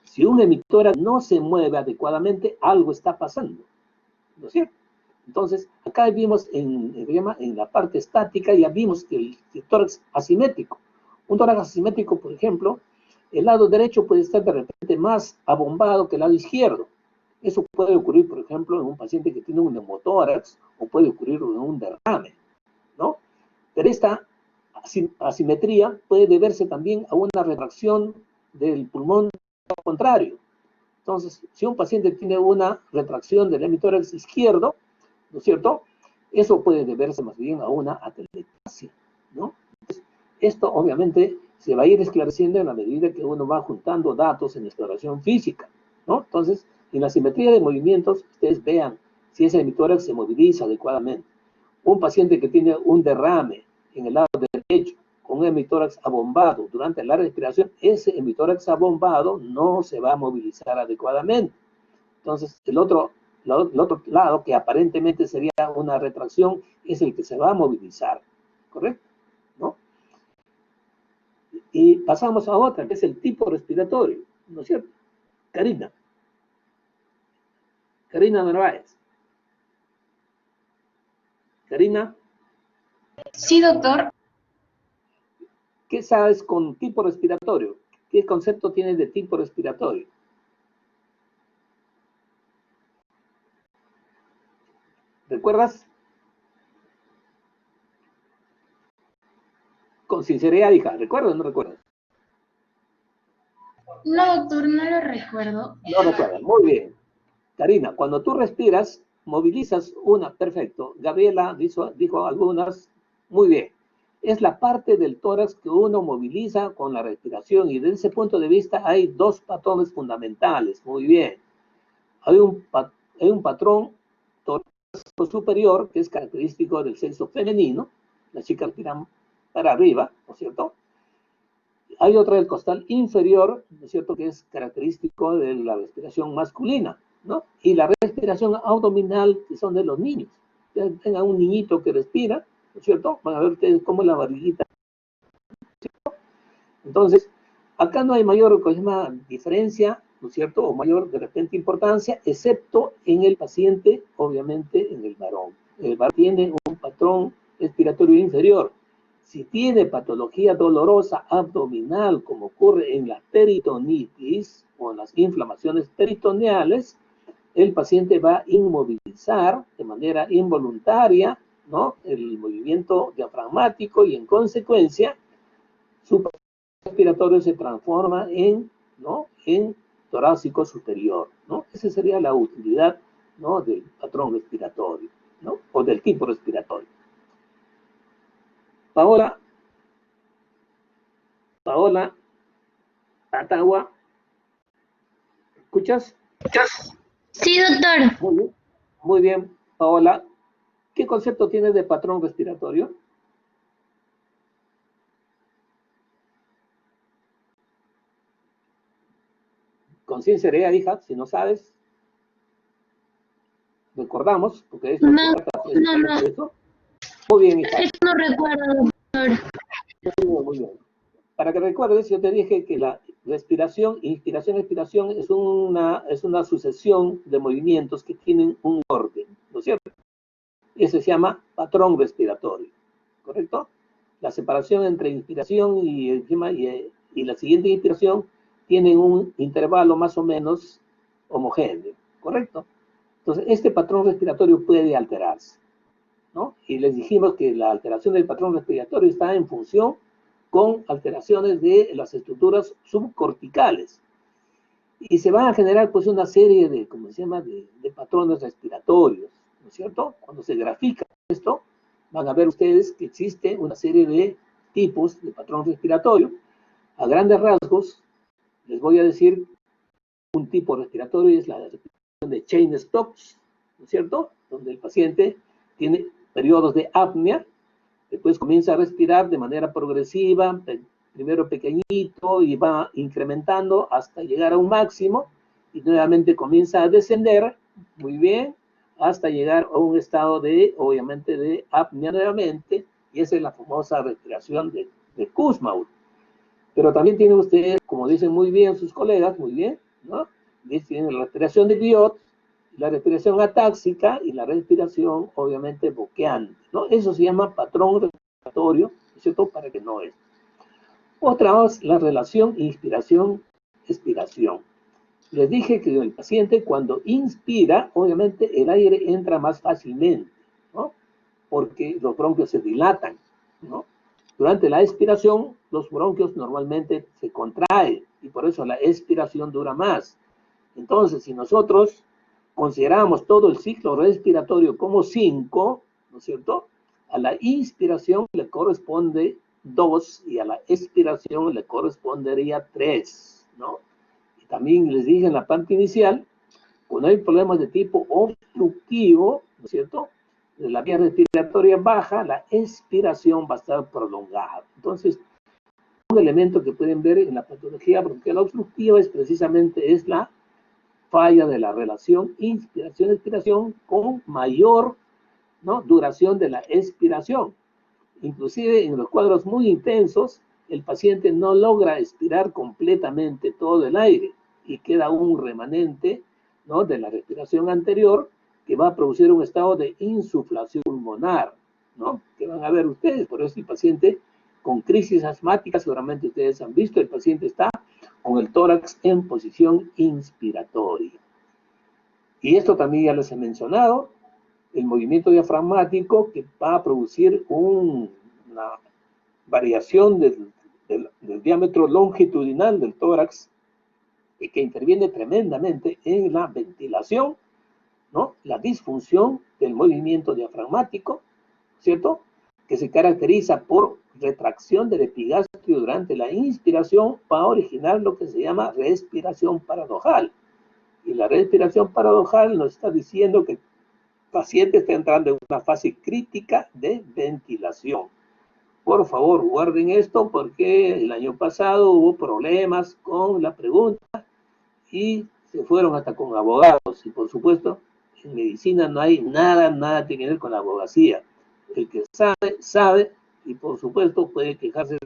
Si un hemitórax no se mueve adecuadamente, algo está pasando, ¿no es cierto? Entonces, acá vimos en la parte estática, ya vimos que el tórax asimétrico. Un tórax asimétrico, por ejemplo, el lado derecho puede estar de repente más abombado que el lado izquierdo. Eso puede ocurrir, por ejemplo, en un paciente que tiene un neumotórax o puede ocurrir en un derrame, ¿no? Pero esta asimetría puede deberse también a una retracción del pulmón contrario. Entonces, si un paciente tiene una retracción del hemitórax izquierdo, ¿no es cierto? Eso puede deberse más bien a una atelectasia, ¿no? Entonces, esto obviamente se va a ir esclareciendo en la medida que uno va juntando datos en exploración física, ¿no? Entonces, en la simetría de movimientos, ustedes vean si ese hemitórax se moviliza adecuadamente. Un paciente que tiene un derrame en el lado derecho, con un hemitórax abombado durante la respiración, ese hemitórax abombado no se va a movilizar adecuadamente. Entonces, el otro lado, que aparentemente sería una retracción, es el que se va a movilizar, ¿correcto? ¿No? Y pasamos a otra, que es el tipo respiratorio, ¿no es cierto? Karina Narváez. Karina, Sí, doctor. ¿qué sabes con tipo respiratorio? ¿Qué concepto tienes de tipo respiratorio? ¿Recuerdas? Con sinceridad, hija, ¿recuerdas o no recuerdas? No, doctor, no lo recuerdo. No recuerdas, muy bien. Karina, cuando tú respiras, movilizas una, perfecto. Gabriela dijo algunas, muy bien. Es la parte del tórax que uno moviliza con la respiración y desde ese punto de vista hay dos patrones fundamentales, muy bien. Hay un patrón torácico superior que es característico del sexo femenino, las chicas respiran para arriba, ¿no es cierto? Hay otra del costal inferior, ¿no es cierto?, que es característico de la respiración masculina, ¿no? Y la respiración abdominal, que son de los niños. Tengan un niñito que respira, ¿no es cierto? Van a ver ustedes cómo la barriguita. Entonces, acá no hay mayor diferencia, ¿no es cierto?, o mayor de repente importancia, excepto en el paciente, obviamente en el varón. El varón tiene un patrón respiratorio inferior. Si tiene patología dolorosa abdominal, como ocurre en la peritonitis o en las inflamaciones peritoneales, el paciente va a inmovilizar de manera involuntaria, ¿no?, el movimiento diafragmático y en consecuencia su respiratorio se transforma en, ¿no?, en torácico superior, ¿no? Esa sería la utilidad, ¿no?, del patrón respiratorio, ¿no?, o del tipo respiratorio. Paola Atagua, ¿escuchas? Sí, doctor. Muy bien, Paola. ¿Qué concepto tienes de patrón respiratorio? Con sinceridad, hija, si no sabes, recordamos, porque eso No, se trata no. de eso. Muy bien, hija. Eso no recuerdo, doctor. Muy bien. Para que recuerdes, yo te dije que la respiración, inspiración, expiración es una sucesión de movimientos que tienen un orden, ¿no es cierto? Eso se llama patrón respiratorio, ¿correcto? La separación entre inspiración y la siguiente inspiración tienen un intervalo más o menos homogéneo, ¿correcto? Entonces, este patrón respiratorio puede alterarse, ¿no? Y les dijimos que la alteración del patrón respiratorio está en función con alteraciones de las estructuras subcorticales. Y se van a generar pues una serie de, ¿cómo se llama?, de patrones respiratorios, ¿no es cierto? Cuando se grafica esto, van a ver ustedes que existe una serie de tipos de patrón respiratorio. A grandes rasgos, les voy a decir, un tipo respiratorio es la respiración de Cheyne-Stokes, ¿no es cierto?, donde el paciente tiene periodos de apnea, después comienza a respirar de manera progresiva, primero pequeñito y va incrementando hasta llegar a un máximo y nuevamente comienza a descender, muy bien, hasta llegar a un estado de, obviamente, de apnea nuevamente, y esa es la famosa respiración de Kussmaul. Pero también tienen ustedes, como dicen muy bien sus colegas, muy bien, ¿no?, tienen la respiración de Biot, la respiración atáxica y la respiración, obviamente, boqueante, ¿no? Eso se llama patrón respiratorio, ¿no es cierto?, para que no es. Otra es la relación inspiración-expiración. Les dije que el paciente cuando inspira, obviamente, el aire entra más fácilmente, ¿no?, porque los bronquios se dilatan, ¿no? Durante la expiración, los bronquios normalmente se contraen y por eso la expiración dura más. Entonces, si nosotros consideramos todo el ciclo respiratorio como 5, ¿no es cierto?, a la inspiración le corresponde 2 y a la expiración le correspondería 3, ¿no? Y también les dije en la parte inicial, cuando hay problemas de tipo obstructivo, ¿no es cierto?, de la vía respiratoria baja, la expiración va a estar prolongada. Entonces, un elemento que pueden ver en la patología bronquial obstructiva es precisamente la falla de la relación inspiración-expiración con mayor, ¿no?, duración de la expiración. Inclusive en los cuadros muy intensos, el paciente no logra expirar completamente todo el aire y queda un remanente, ¿no?, de la respiración anterior que va a producir un estado de insuflación pulmonar, ¿no?, que van a ver ustedes. Por eso el paciente con crisis asmática, seguramente ustedes han visto, el paciente está con el tórax en posición inspiratoria. Y esto también ya les he mencionado, el movimiento diafragmático que va a producir una variación del diámetro longitudinal del tórax y que interviene tremendamente en la ventilación, ¿no?, la disfunción del movimiento diafragmático, ¿cierto?, que se caracteriza por retracción del epigastrio durante la inspiración para originar lo que se llama respiración paradojal. Y la respiración paradojal nos está diciendo que el paciente está entrando en una fase crítica de ventilación. Por favor, guarden esto porque el año pasado hubo problemas con la pregunta y se fueron hasta con abogados. Y por supuesto, en medicina no hay nada que ver con la abogacía. El que sabe, sabe, y por supuesto puede quejarse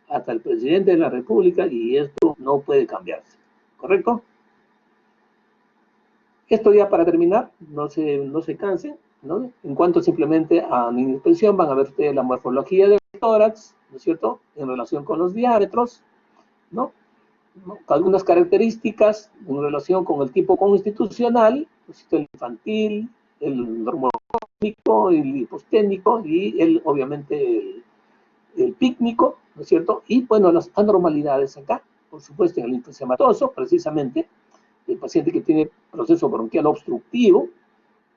hasta el presidente de la República y esto no puede cambiarse. ¿Correcto? Esto ya para terminar, no se cansen, ¿no? En cuanto simplemente a la inspección, van a ver ustedes la morfología del tórax, ¿no es cierto?, en relación con los diámetros, ¿no? Algunas características en relación con el tipo constitucional, el infantil, el normocósmico, el hiposténico y obviamente el pícnico, ¿no es cierto? Y bueno, las anormalidades acá, por supuesto en el linfosematoso, precisamente, el paciente que tiene proceso bronquial obstructivo,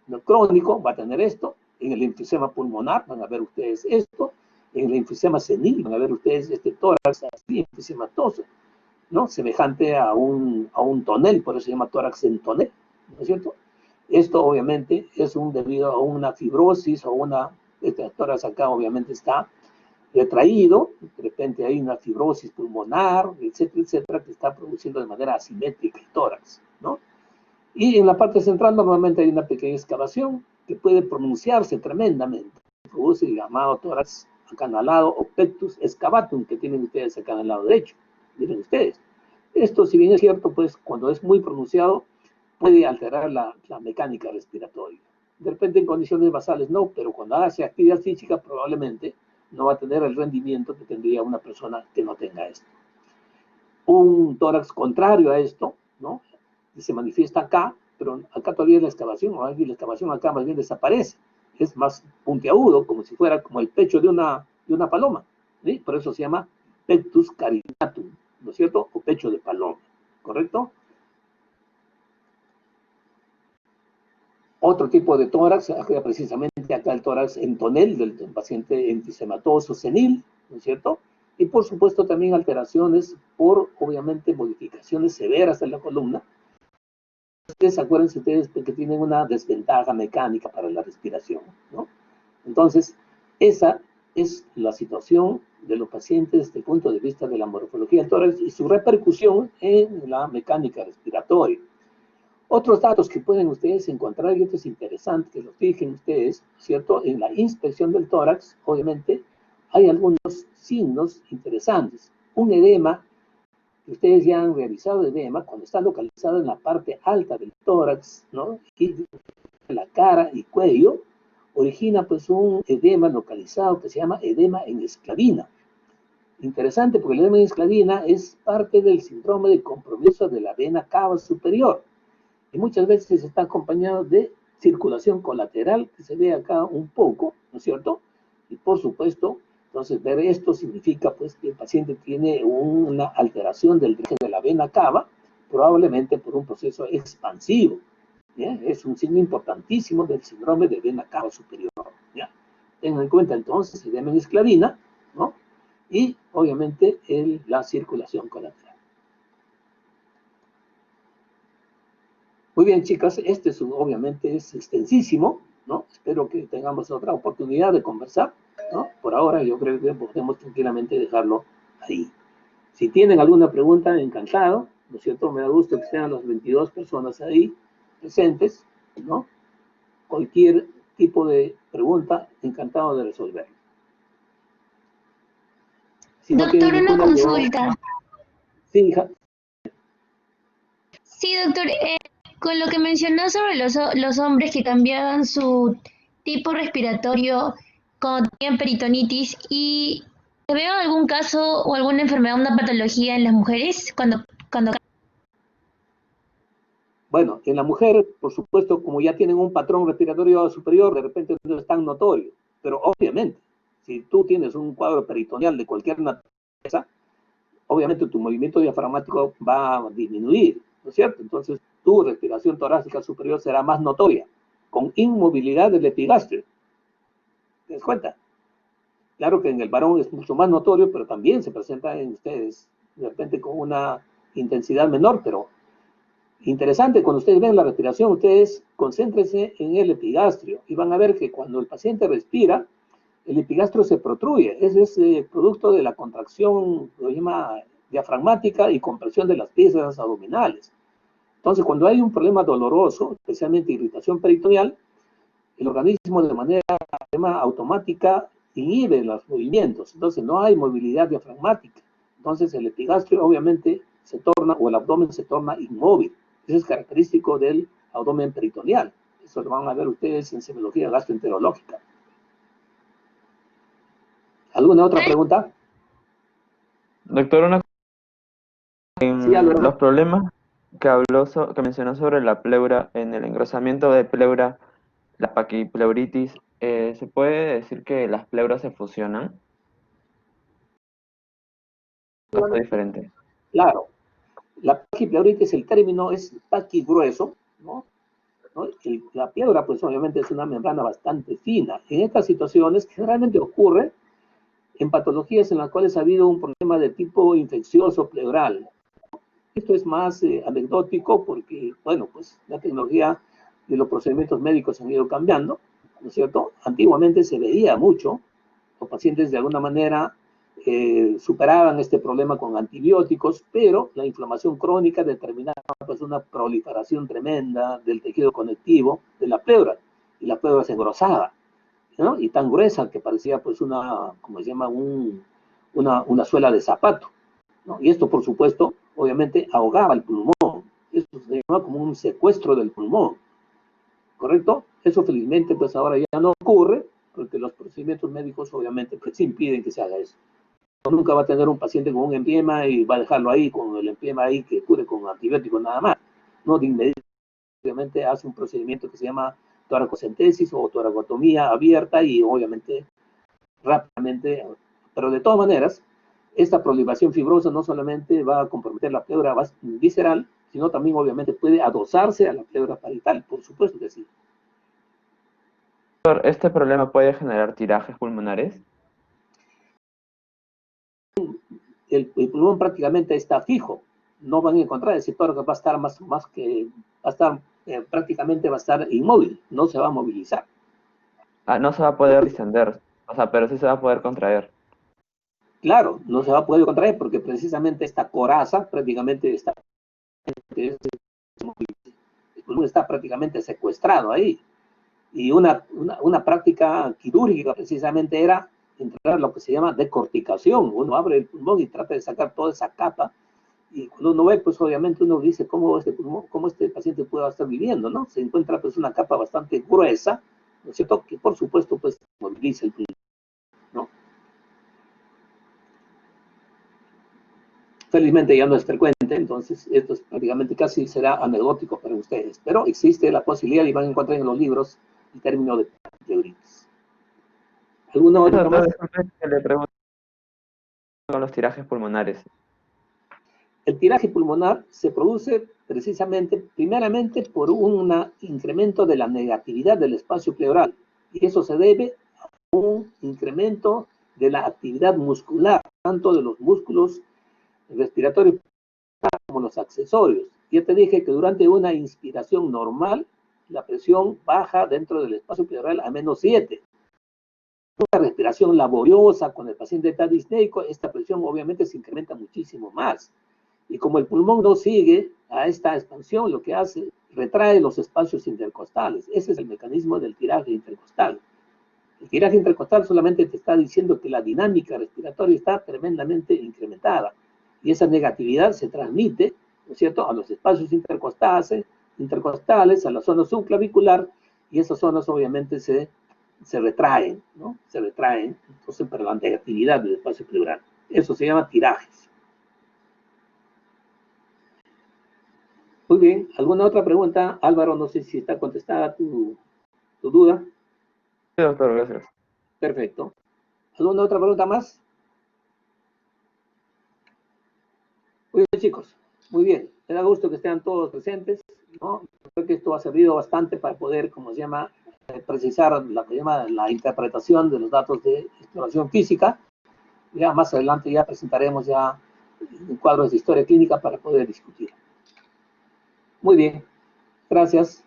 no crónico, va a tener esto. En el enfisema pulmonar van a ver ustedes esto. En el enfisema senil van a ver ustedes este tórax así enfisematoso, ¿no?, semejante a un tonel, por eso se llama tórax en tonel, ¿no es cierto? Esto obviamente es debido a una fibrosis o este tórax acá obviamente está retraído, de repente hay una fibrosis pulmonar, etcétera, que está produciendo de manera asimétrica el tórax, ¿no? Y en la parte central normalmente hay una pequeña excavación que puede pronunciarse tremendamente. Produce el llamado tórax acanalado o pectus excavatum que tienen ustedes acá en el lado derecho. Miren ustedes. Esto, si bien es cierto, pues cuando es muy pronunciado, puede alterar la mecánica respiratoria. De repente en condiciones basales no, pero cuando hace actividad física probablemente no va a tener el rendimiento que tendría una persona que no tenga esto. Un tórax contrario a esto, ¿no?, que se manifiesta acá, pero acá todavía la excavación acá más bien desaparece, es más puntiagudo, como si fuera como el pecho de una paloma, ¿sí? Por eso se llama pectus carinatum, ¿no es cierto?, o pecho de paloma, ¿correcto? Otro tipo de tórax, precisamente acá el tórax en tonel del paciente enfisematoso senil, ¿no es cierto? Y por supuesto también alteraciones por, obviamente, modificaciones severas de la columna. Acuérdense ustedes que tienen una desventaja mecánica para la respiración, ¿no? Entonces, esa es la situación de los pacientes desde el punto de vista de la morfología del tórax y su repercusión en la mecánica respiratoria. Otros datos que pueden ustedes encontrar, y esto es interesante que lo fijen ustedes, ¿cierto? En la inspección del tórax, obviamente, hay algunos signos interesantes. Un edema, que ustedes ya han realizado edema, cuando está localizado en la parte alta del tórax, ¿no?, y la cara y cuello, origina pues un edema localizado que se llama edema en esclavina. Interesante porque el edema en esclavina es parte del síndrome de compromiso de la vena cava superior. Y muchas veces está acompañado de circulación colateral, que se ve acá un poco, ¿no es cierto? Y por supuesto, entonces ver esto significa pues que el paciente tiene una alteración del drenaje de la vena cava, probablemente por un proceso expansivo. ¿Ya? Es un signo importantísimo del síndrome de vena cava superior. ¿Ya? Tengan en cuenta entonces el edema en esclavina, ¿no?, y obviamente la circulación colateral. Muy bien, chicas, obviamente es extensísimo, ¿no? Espero que tengamos otra oportunidad de conversar, ¿no? Por ahora yo creo que podemos tranquilamente dejarlo ahí. Si tienen alguna pregunta, encantado, ¿no es cierto? Me da gusto que estén las 22 personas ahí presentes, ¿no? Cualquier tipo de pregunta, encantado de resolver. Si no Doctor, tienen una ninguna, yo... consulta. Sí, hija. Sí, doctor, con lo que mencionó sobre los hombres que cambiaban su tipo respiratorio cuando tenían peritonitis, ¿y veo algún caso o alguna enfermedad, una patología en las mujeres cuando Bueno, en la mujer, por supuesto, como ya tienen un patrón respiratorio superior, de repente no es tan notorio. Pero obviamente, si tú tienes un cuadro peritoneal de cualquier naturaleza, obviamente tu movimiento diafragmático va a disminuir, ¿no es cierto? Entonces, tu respiración torácica superior será más notoria, con inmovilidad del epigastrio. ¿Te das cuenta? Claro que en el varón es mucho más notorio, pero también se presenta en ustedes, de repente con una intensidad menor, pero interesante, cuando ustedes ven la respiración, ustedes concéntrense en el epigastrio y van a ver que cuando el paciente respira, el epigastrio se protruye. Ese es producto de la contracción, lo llama diafragmática y compresión de las piezas abdominales. Entonces, cuando hay un problema doloroso, especialmente irritación peritoneal, el organismo de manera automática inhibe los movimientos. Entonces, no hay movilidad diafragmática. Entonces, el epigastrio obviamente se torna, o el abdomen se torna inmóvil. Eso es característico del abdomen peritoneal. Eso lo van a ver ustedes en semiología gastroenterológica. ¿Alguna otra pregunta? Doctor, Sí, Álvaro. los problemas que que mencionó sobre la pleura, en el engrosamiento de pleura, la paquipleuritis, ¿se puede decir que las pleuras se fusionan? ¿O es diferente? Claro. La paquipleuritis, el término es paquigrueso, ¿no? La pleura, pues obviamente es una membrana bastante fina. En estas situaciones generalmente ocurre en patologías en las cuales ha habido un problema de tipo infeccioso pleural. Esto es más anecdótico porque, bueno, pues la tecnología de los procedimientos médicos han ido cambiando, ¿no es cierto? Antiguamente se veía mucho, los pacientes de alguna manera superaban este problema con antibióticos, pero la inflamación crónica determinaba pues una proliferación tremenda del tejido conectivo de la pleura, y la pleura se engrosaba, ¿no? Y tan gruesa que parecía pues una, como se llama, una suela de zapato, ¿no? Y esto, por supuesto, obviamente ahogaba el pulmón. Esto se llama como un secuestro del pulmón, ¿correcto? Eso felizmente pues ahora ya no ocurre, porque los procedimientos médicos obviamente pues impiden que se haga eso. Nunca va a tener un paciente con un empiema y va a dejarlo ahí, con el empiema ahí que cure con antibióticos nada más. No, de inmediato obviamente hace un procedimiento que se llama toracocentesis o toracotomía abierta y obviamente rápidamente, pero de todas maneras, esta proliferación fibrosa no solamente va a comprometer la pleura visceral, sino también obviamente puede adosarse a la pleura parietal, por supuesto que sí. Doctor, ¿este problema puede generar tirajes pulmonares? El pulmón prácticamente está fijo, no van a encontrar ese tórax, va a estar prácticamente va a estar inmóvil, no se va a movilizar. Ah, no se va a poder distender, o sea, pero sí se va a poder contraer. Claro, no se va a poder contraer porque precisamente esta coraza prácticamente está, el pulmón está prácticamente secuestrado ahí. Y una práctica quirúrgica precisamente era entrar lo que se llama decorticación. Uno abre el pulmón y trata de sacar toda esa capa. Y cuando uno ve, pues obviamente uno dice cómo este paciente puede estar viviendo, ¿no? Se encuentra pues una capa bastante gruesa, ¿no es cierto? Que por supuesto pues moviliza el pulmón, ¿no? Felizmente ya no es frecuente, entonces esto es prácticamente casi será anecdótico para ustedes. Pero existe la posibilidad y van a encontrar en los libros el término de pleuritis. ¿Alguna otra más? Disculpe que le pregunto con los tirajes pulmonares. El tiraje pulmonar se produce precisamente, primeramente, por un incremento de la negatividad del espacio pleural. Y eso se debe a un incremento de la actividad muscular, tanto de los músculos respiratorios como los accesorios. Ya te dije que durante una inspiración normal, la presión baja dentro del espacio pleural a -7. Una respiración laboriosa, cuando el paciente está disneico, esta presión obviamente se incrementa muchísimo más. Y como el pulmón no sigue a esta expansión, lo que hace, retrae los espacios intercostales. Ese es el mecanismo del tiraje intercostal. El tiraje intercostal solamente te está diciendo que la dinámica respiratoria está tremendamente incrementada. Y esa negatividad se transmite, ¿no es cierto?, a los espacios intercostales, a la zona subclavicular, y esas zonas obviamente se retraen, ¿no? Se retraen, entonces, para la negatividad del espacio pleural. Eso se llama tirajes. Muy bien, ¿alguna otra pregunta? Álvaro, no sé si está contestada tu duda. Sí, doctor, gracias. Perfecto. ¿Alguna otra pregunta más? Muy bien, chicos. Muy bien. Me da gusto que estén todos presentes, ¿no? Creo que esto ha servido bastante para poder, como se llama, precisar la que llama la interpretación de los datos de exploración física. Ya más adelante ya presentaremos ya cuadros de historia clínica para poder discutir. Muy bien. Gracias.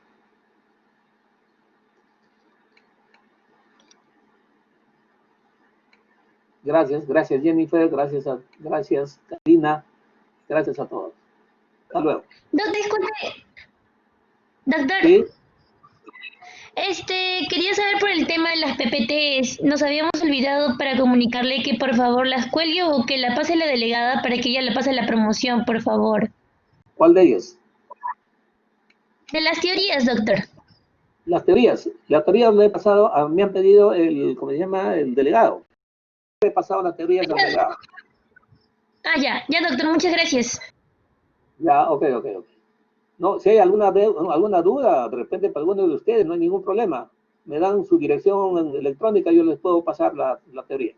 Gracias Jennifer, gracias Karina, gracias a todos. Hasta luego. Doctor, disculpe. Doctor, ¿Sí? quería saber por el tema de las PPTs. Nos habíamos olvidado para comunicarle que por favor las cuelgue o que la pase la delegada para que ella le pase la promoción, por favor. ¿Cuál de ellas? De las teorías, doctor. Las teorías le he pasado, me han pedido ¿cómo se llama? El delegado. He pasado las teorías al delegado. Ah, ya, doctor, muchas gracias. Ya, ok. No, si hay alguna duda, de repente para alguno de ustedes, no hay ningún problema. Me dan su dirección electrónica, yo les puedo pasar la teoría.